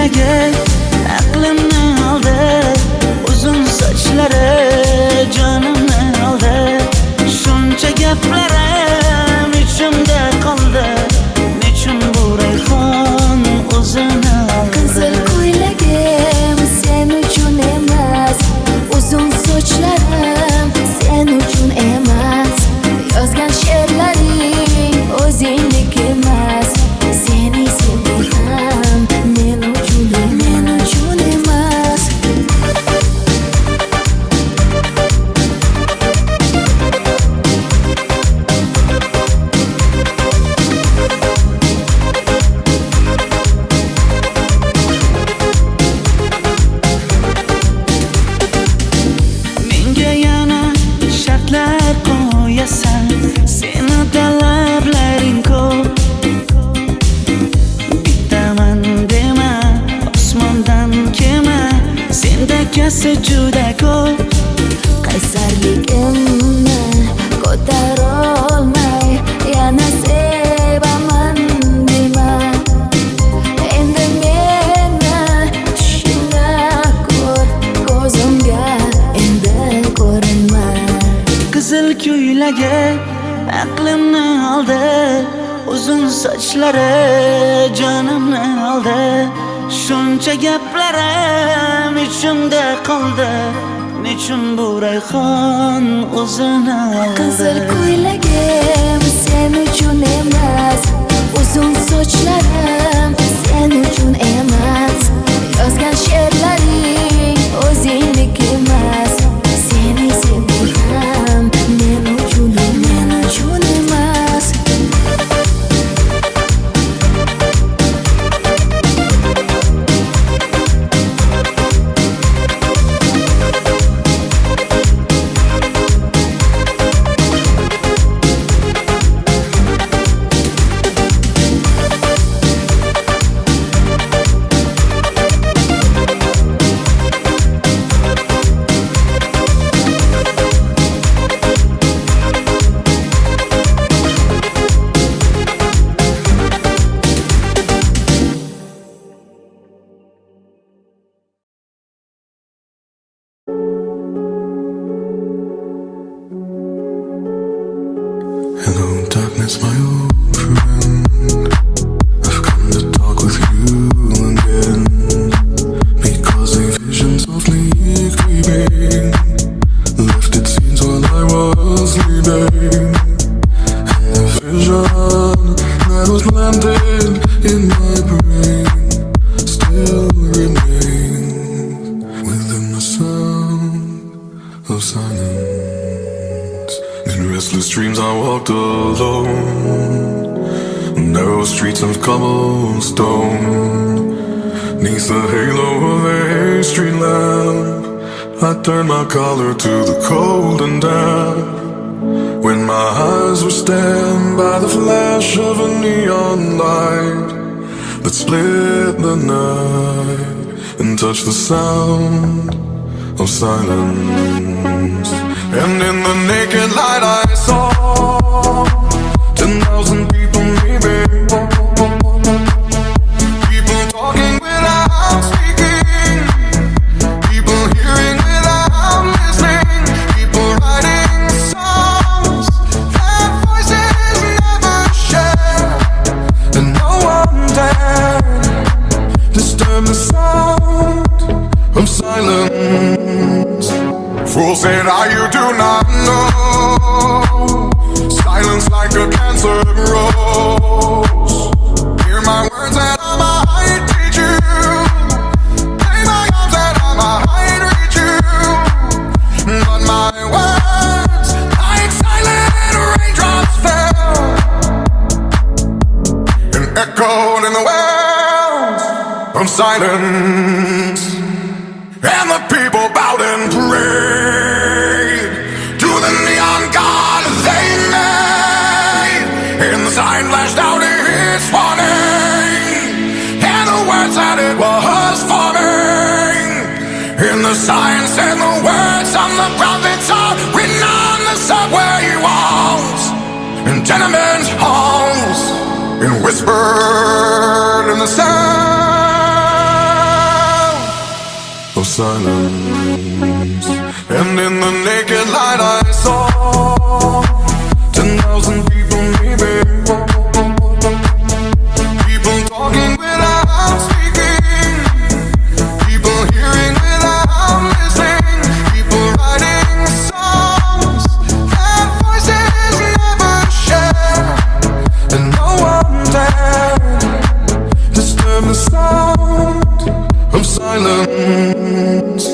oldi. Uzun sochlari jonimni oldi. Shuncha gaplarim ichimda qoldi. Nechun bu rayhon o'zini oldi? Qizil ko'ylagim sen uchun emas, uzun sochlarim sen uchun emas. Yozgan she'rlaring o'zingniki emas. Seni sevdim men uchun emas. Hello, darkness, my old friend. I've come to talk with you again, because a vision softly creeping left its scenes while I was sleeping. And the vision that was planted in my brain still remains within the sound of silence. In restless dreams I walked alone, narrow streets of cobblestone. Neath the halo of a street lamp, I turned my collar to the cold and damp. When my eyes were stabbed by the flash of a neon light that split the night and touched the sound of silence. And in the naked light I saw 10,000 people maybe, people talking without speaking, people hearing without listening, people writing songs that voices never share, and no one dared disturb the sound of silence. Fool said, you do not know. Silence like a cancer grows. Hear my words that I might teach you. Play my arms that I might reach you. But my words, like silent raindrops, fell and echoed in the wells of silence. And the people bowed and prayed to the neon god they made. And the sign flashed out its warning, and the words that it was forming. And the sign said the words on the prophets are written on the subway walls and tenement halls, and whispered in the sound of silence. And in the naked light I saw 10,000 people maybe, people talking without speaking, people hearing without listening, people writing songs that voices never share, and no one dared disturb the sound of silence.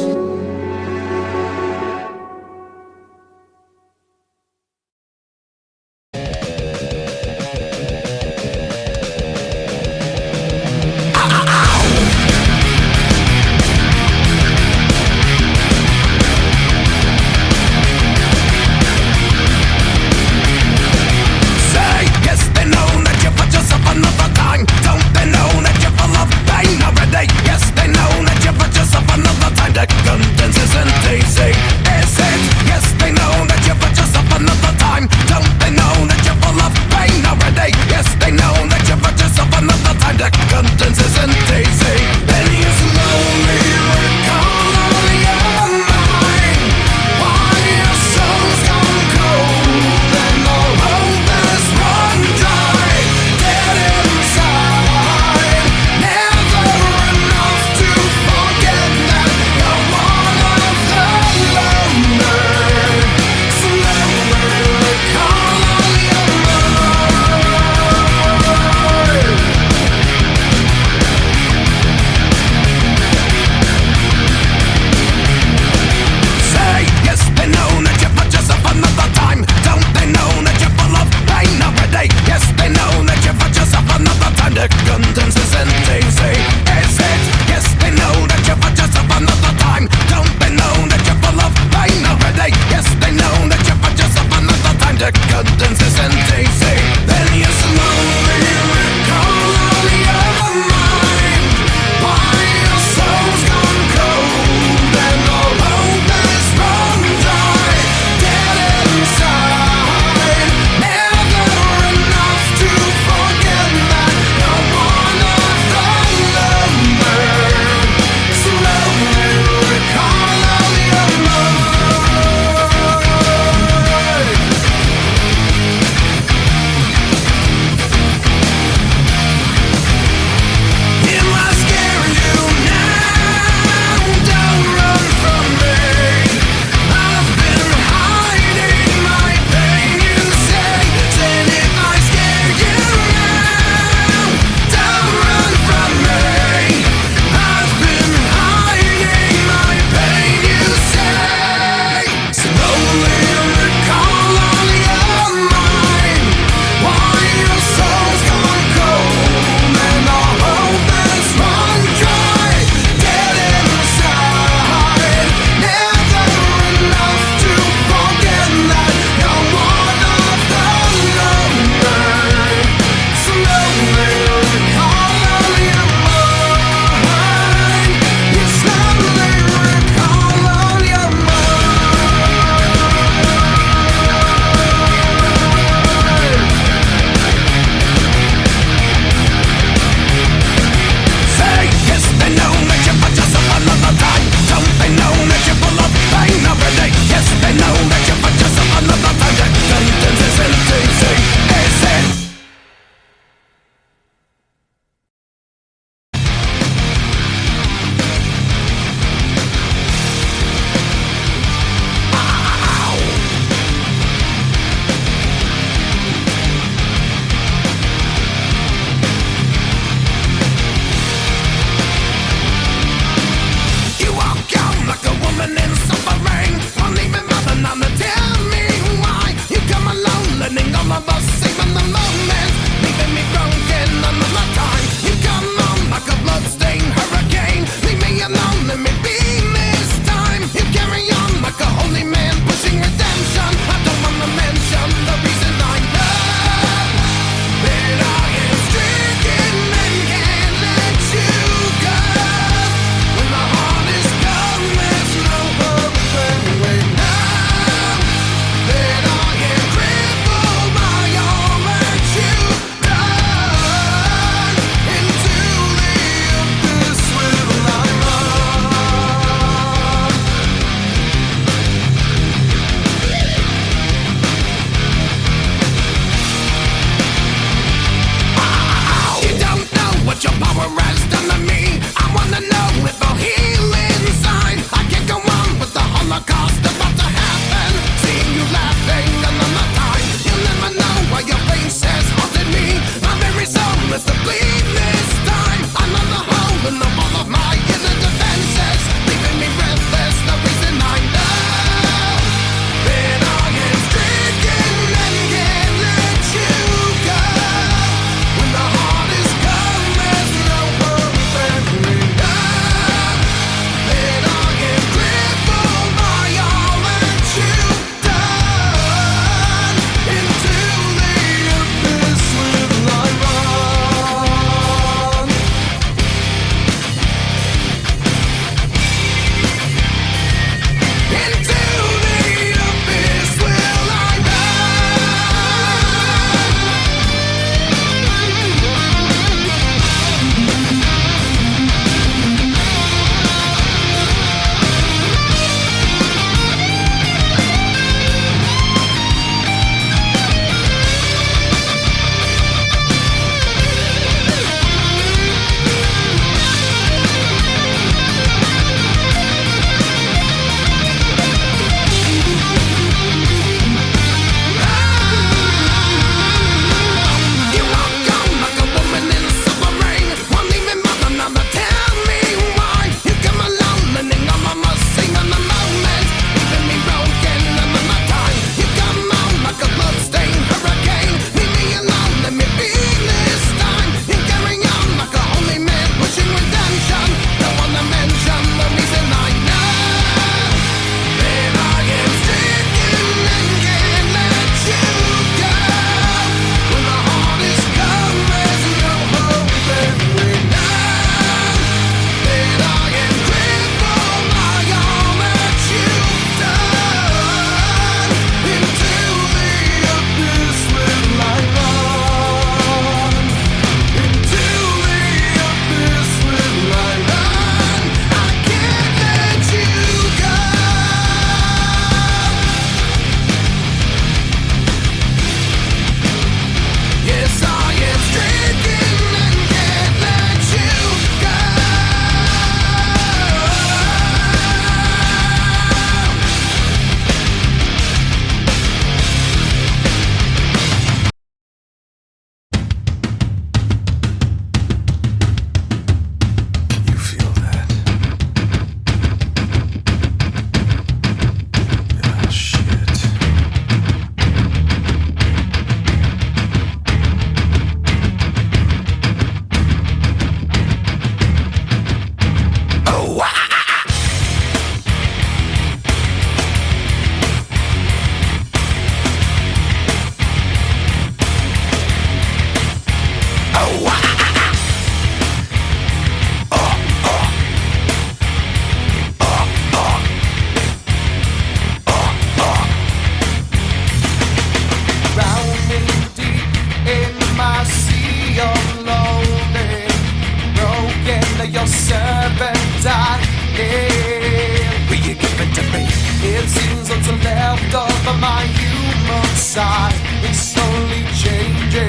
left of my human side is slowly changing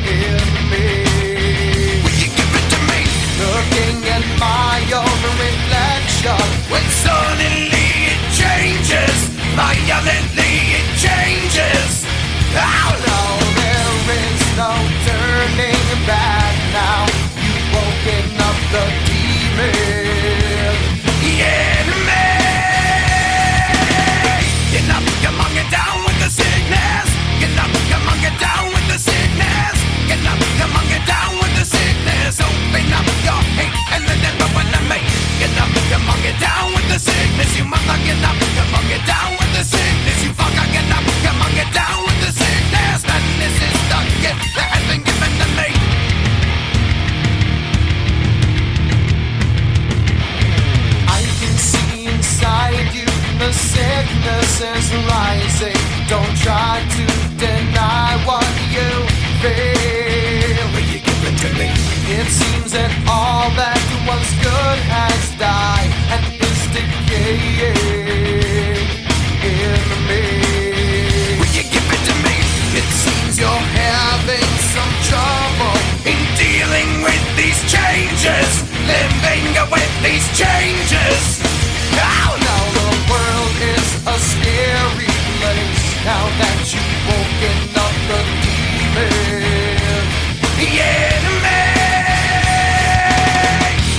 in me. Will you give it to me? Looking at my own reflection, when suddenly it changes, violently it changes. Oh no, there is no turning back now. You've woken up the demon in me. Get up, come on, get down with the sickness. Get up, come on, get down with the sickness. Get up, come on, get down with the sickness. Open up your hate and let it run to me. Get up, come on, get down with the sickness. You mother, get up, come on, get down with the sickness. You fucker, get up, come on, get down with the sickness. And this is the gift that has been given to me. I can see inside you the sickness is rising. Don't try to deny what you feel. Will you give it to me? It seems that all that was good has died and is decaying in me. Will you give it to me? It seems you're having some trouble in dealing with these changes, living with these changes. Oh no, the world is a scary place now that you've woken up the demon. Yeah, me.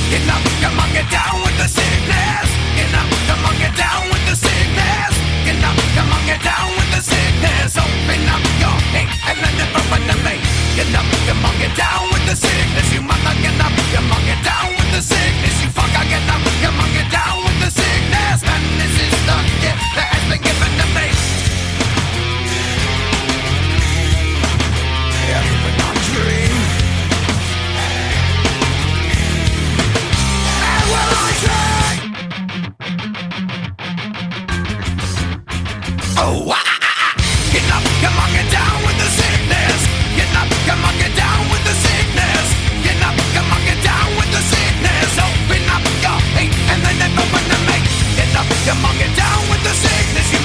Get up, come on, get down with the sickness. Get up, come on, get down with the sickness. Get up, come on, get down with the sickness. Open up your hate and let it run to me. Get up, come on, get down with the sickness. You mother, get up, come on, get down with the sickness. You fucker, get up, come on, get down with the sickness. And this is the gift that has been given to me. Everyone dream. And will I dream? Oh, get up, come on, get down with the sickness. Get up, come on, get down with the sickness. Get up, come on, get down with the sickness. Open up your hate and then it open to me. Get up, come on, get down with the sickness. You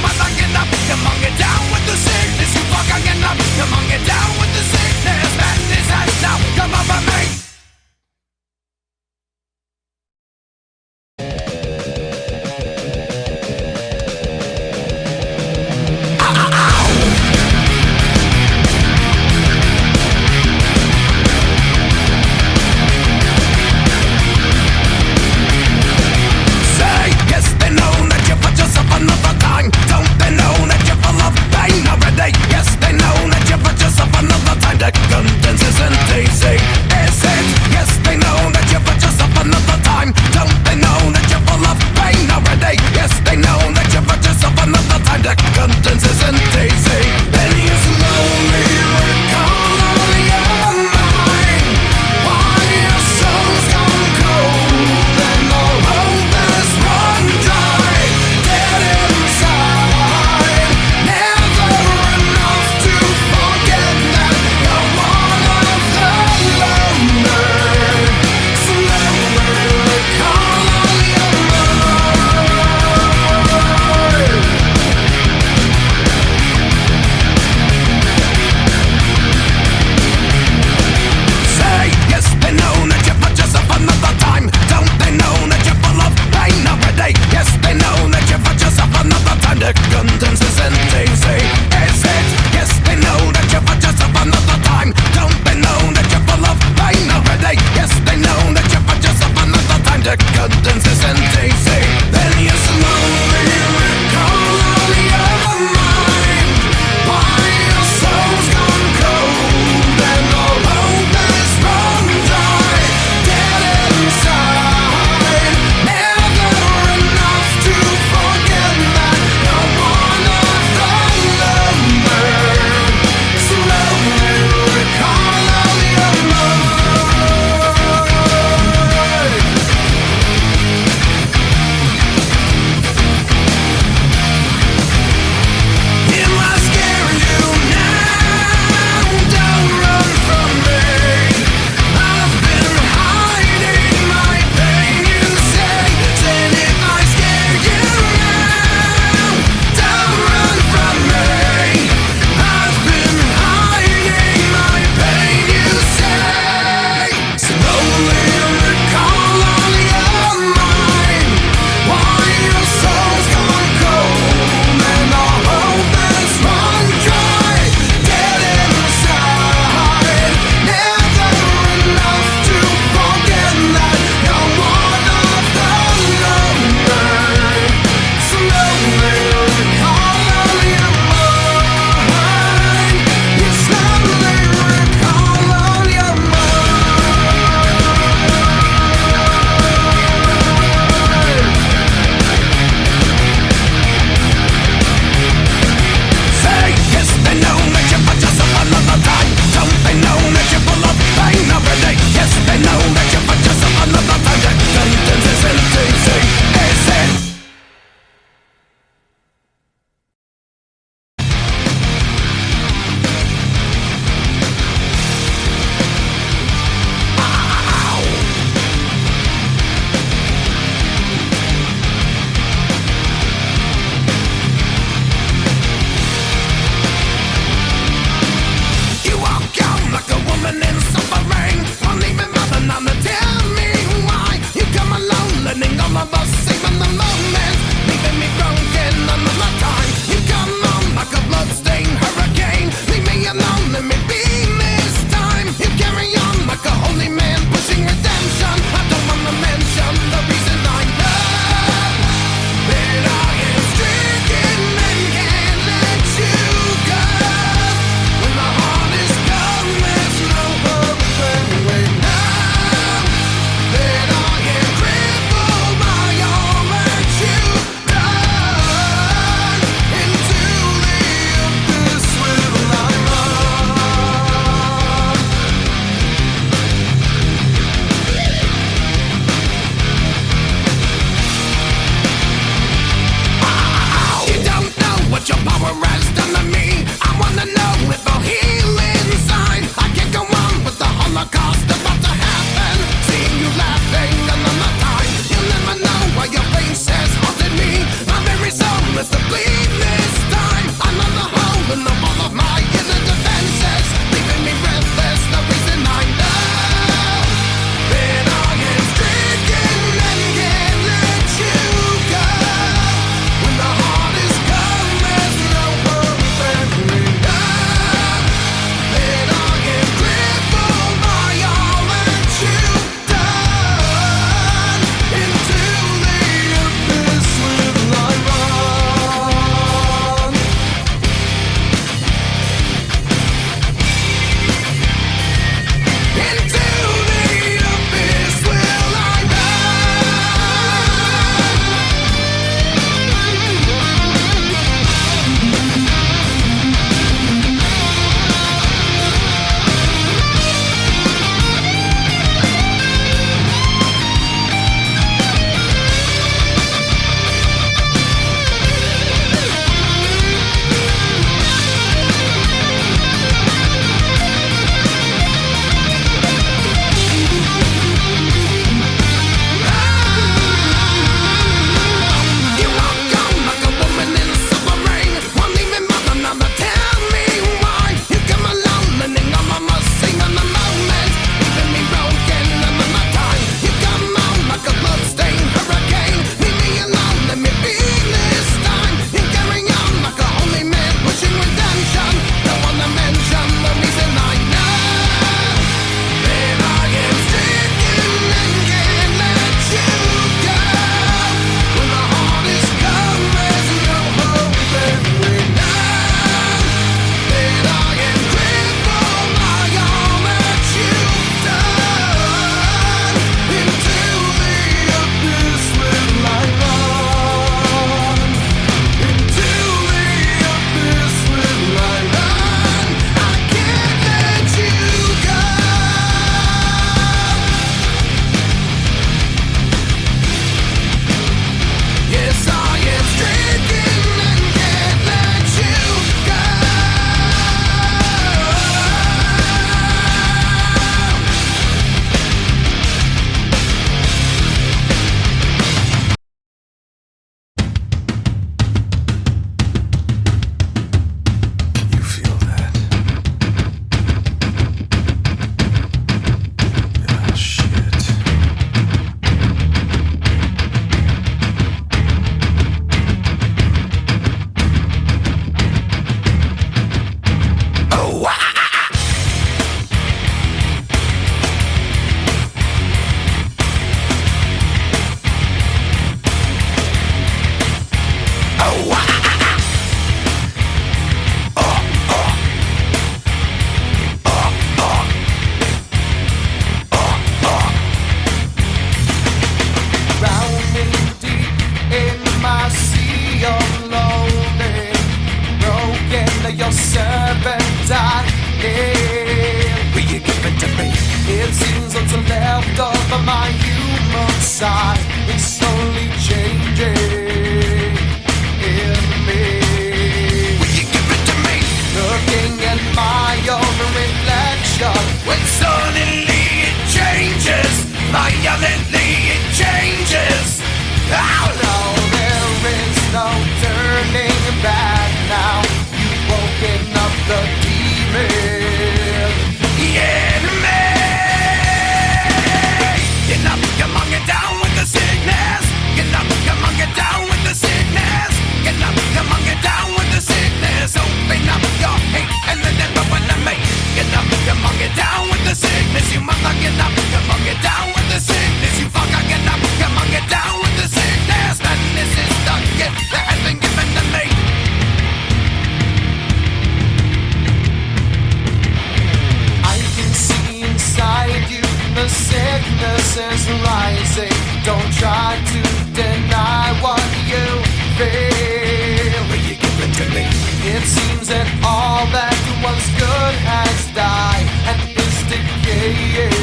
inside is slowly changing in me. Will you give it to me? Looking at my own reflection, when suddenly it changes, violently it changes. Oh no, there is no turning back now. You've woken up the demon in me. Get up, come on, get down with the sickness. Get up, come on, get down with the sickness. Get up, come on, get down with the sickness. Open up your hate and let it run to me. Get up, come on, get down with the sickness. You mother, get up, come on, get down with the sickness. You fucker, get up, come on, get down with the sickness. And this is the gift that has been given to me. I can see inside you the sickness is rising. Don't try to deny what you feel. Will you give it to me? It seems that all that was good has died and is decaying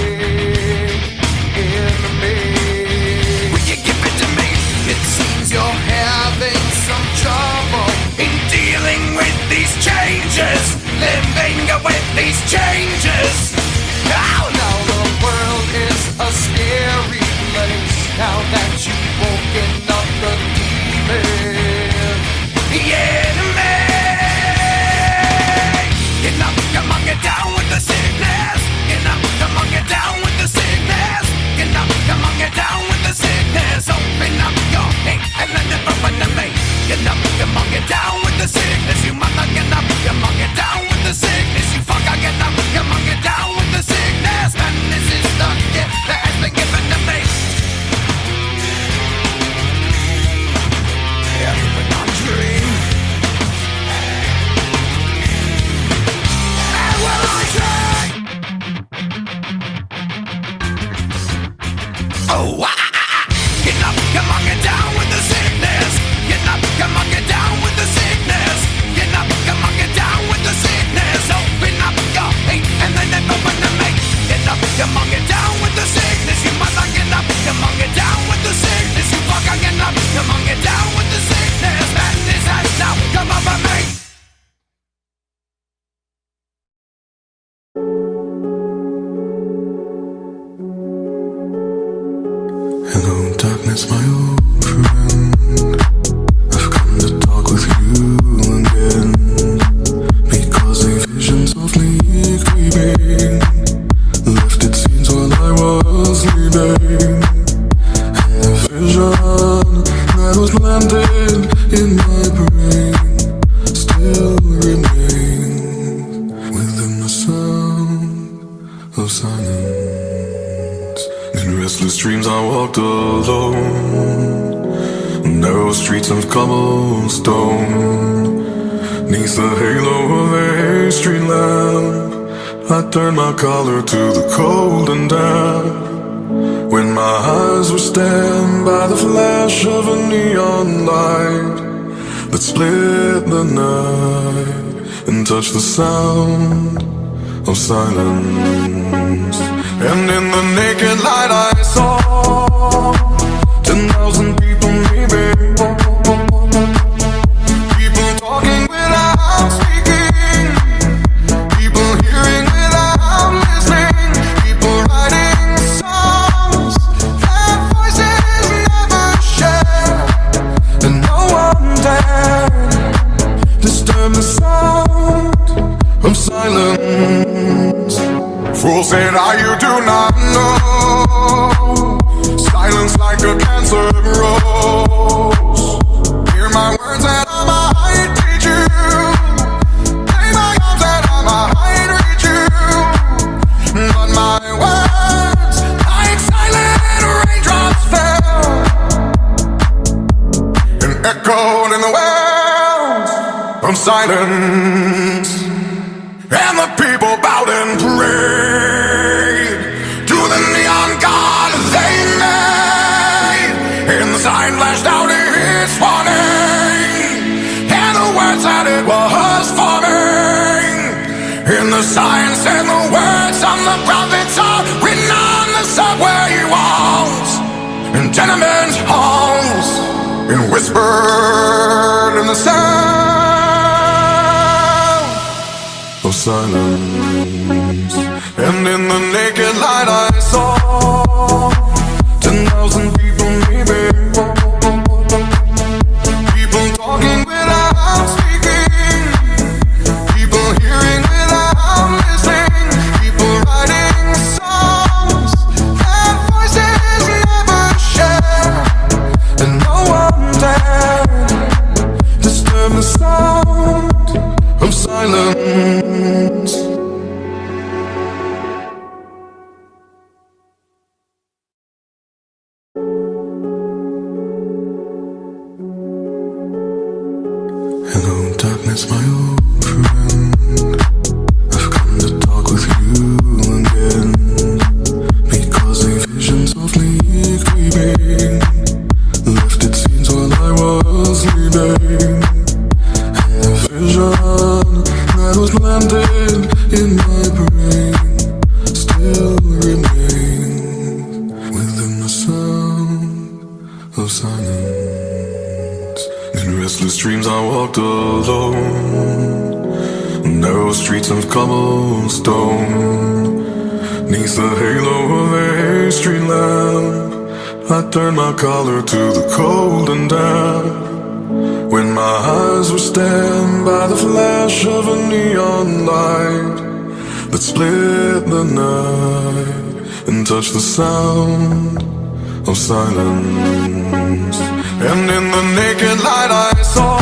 in me. Will you give it to me? It seems you're having some trouble in dealing with these changes, living with these changes. Oh no, the world is a scary place now that you've woken up the demon. Yeah, me. Get up, come on, get down with the sickness. Get up, come on, get down with the sickness. Get up, come on, get down with the sickness. Open up your hate and let it run to me. Get up, come on, get down with the sickness. You mother, get up, come on, get down with the sickness. You fucker, get up, come on, get down with the sickness. And this is the gift that has been given to me. Everyone dream. And will I dream? Oh, get up, come on, get down with the sickness. Get up, come on, get down with the sickness. Get up, come on, get down with the sickness. Open up your hate and then it open to me. Get up, come on, get down with the sickness. You mother, get up, come on, get down with the sickness. You fucker, get up, come on, get down with the sickness. Madness has now come over me. Hello, darkness, my old friend. I've come to talk with you again, because a vision softly creeping left its scenes while I was sleeping, and the vision that was planted in my brain still remains within the sound of silence. In restless dreams I walked alone, narrow streets of cobblestone. 'Neath the halo of a street lamp, I turned my collar to the cold and damp, when my eyes were stabbed by the flash of a neon light that split the night and touched the sound of silence. And in the naked light I saw 10,000 people maybe, people talking without speaking, people hearing without listening, people writing songs that voices never share, and no one dared disturb the sound of silence. Fool said, you do not know. Silence like a cancer grows. Hear my words that I might teach you. Play my arms that I might reach you. But my words, like silent raindrops, fell and echoed in the wells of silence. And the people bowed and prayed to the neon god they made. And the sign flashed out its warning, and the words that it was forming. And the sign said the words on the prophets are written on the subway walls. And whispered in the sound of silence. And in the naked light I saw 10,000 people maybe, people talking without speaking, people hearing without listening, people writing songs that voices never share, and no one dared disturb the sound of silence. Hello, darkness, my old friend. I've come to talk with you again, because a vision softly creeping left its scenes while I was sleeping, and the vision that was planted in my brain still remains within the sound of silence. In restless dreams I walked alone, narrow streets of cobblestone. 'Neath the halo of a street lamp, I turned my collar to the cold and damp, when my eyes were stabbed by the flash of a neon light that split the night and touched the sound of silence. And in the naked light I saw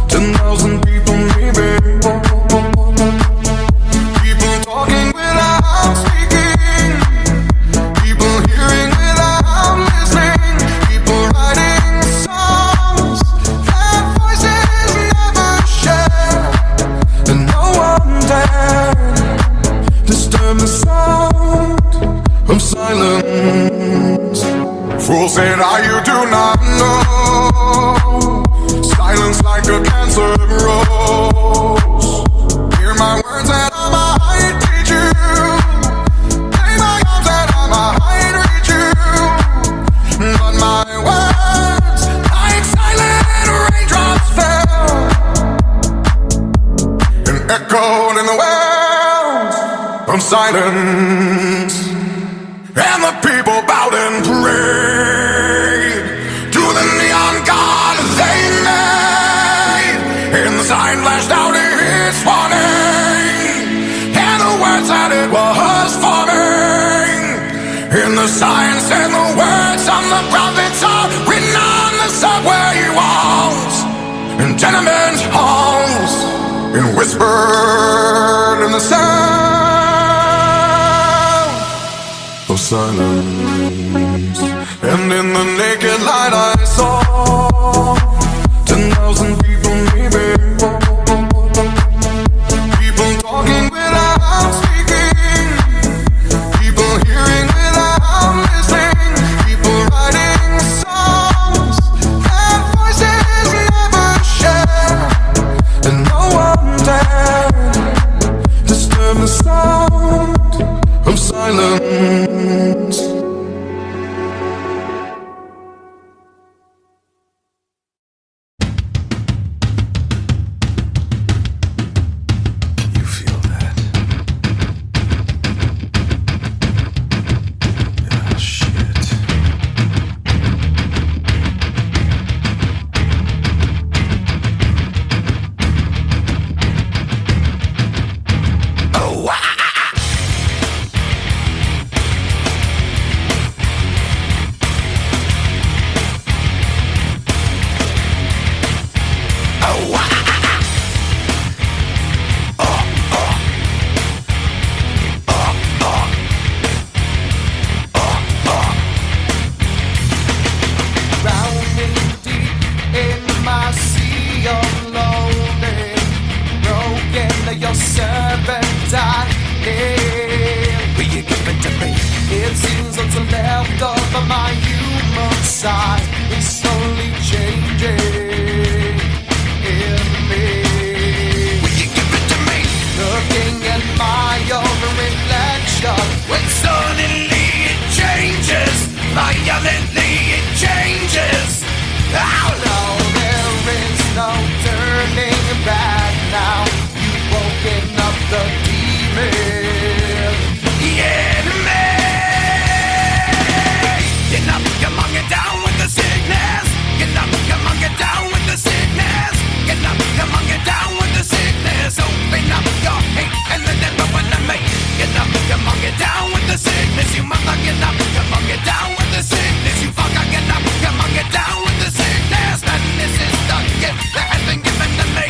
10,000 people maybe, people talking without speaking, people hearing without listening, people writing songs that voices never share, and no one dared disturb the sound of silence. Fool said, you do not know, silence like a cancer grows. Hear my words that I might teach you, play my arms that I might reach you, but my words like silent raindrops fell and echoed in the wells of silence. And the people bowed and prayed to the neon god they made, and the sign flashed out its warning, and the words that it was forming. And the sign said the words on the prophets are written on the subway walls and tenement halls, and whispered in the sound of silence. And in the naked light I saw 10,000 people maybe, people talking without speaking, people hearing without listening, people writing songs that voices never share, and no one dared disturb the sound of silence. You mother get up, come on, get down with the sickness. You fucker get up, come on, get down with the sickness. Madness is the gift that has been given to me.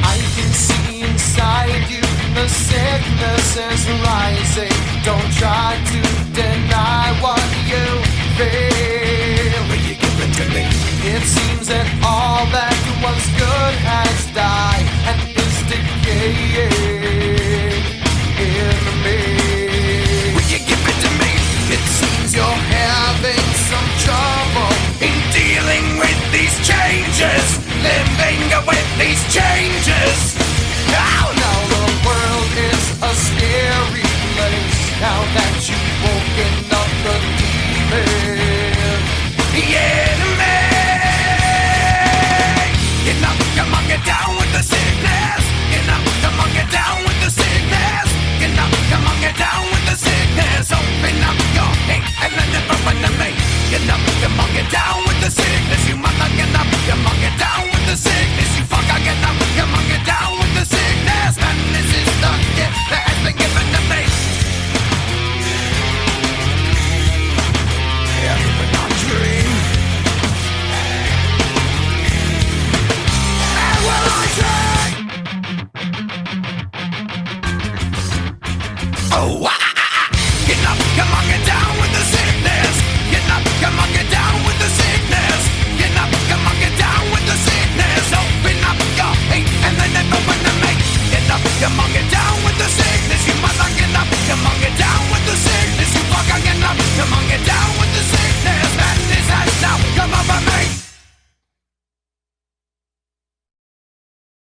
I can see inside you, the sickness is rising. Don't try to deny what you feel. Will you give it to me? It seems that all that was good has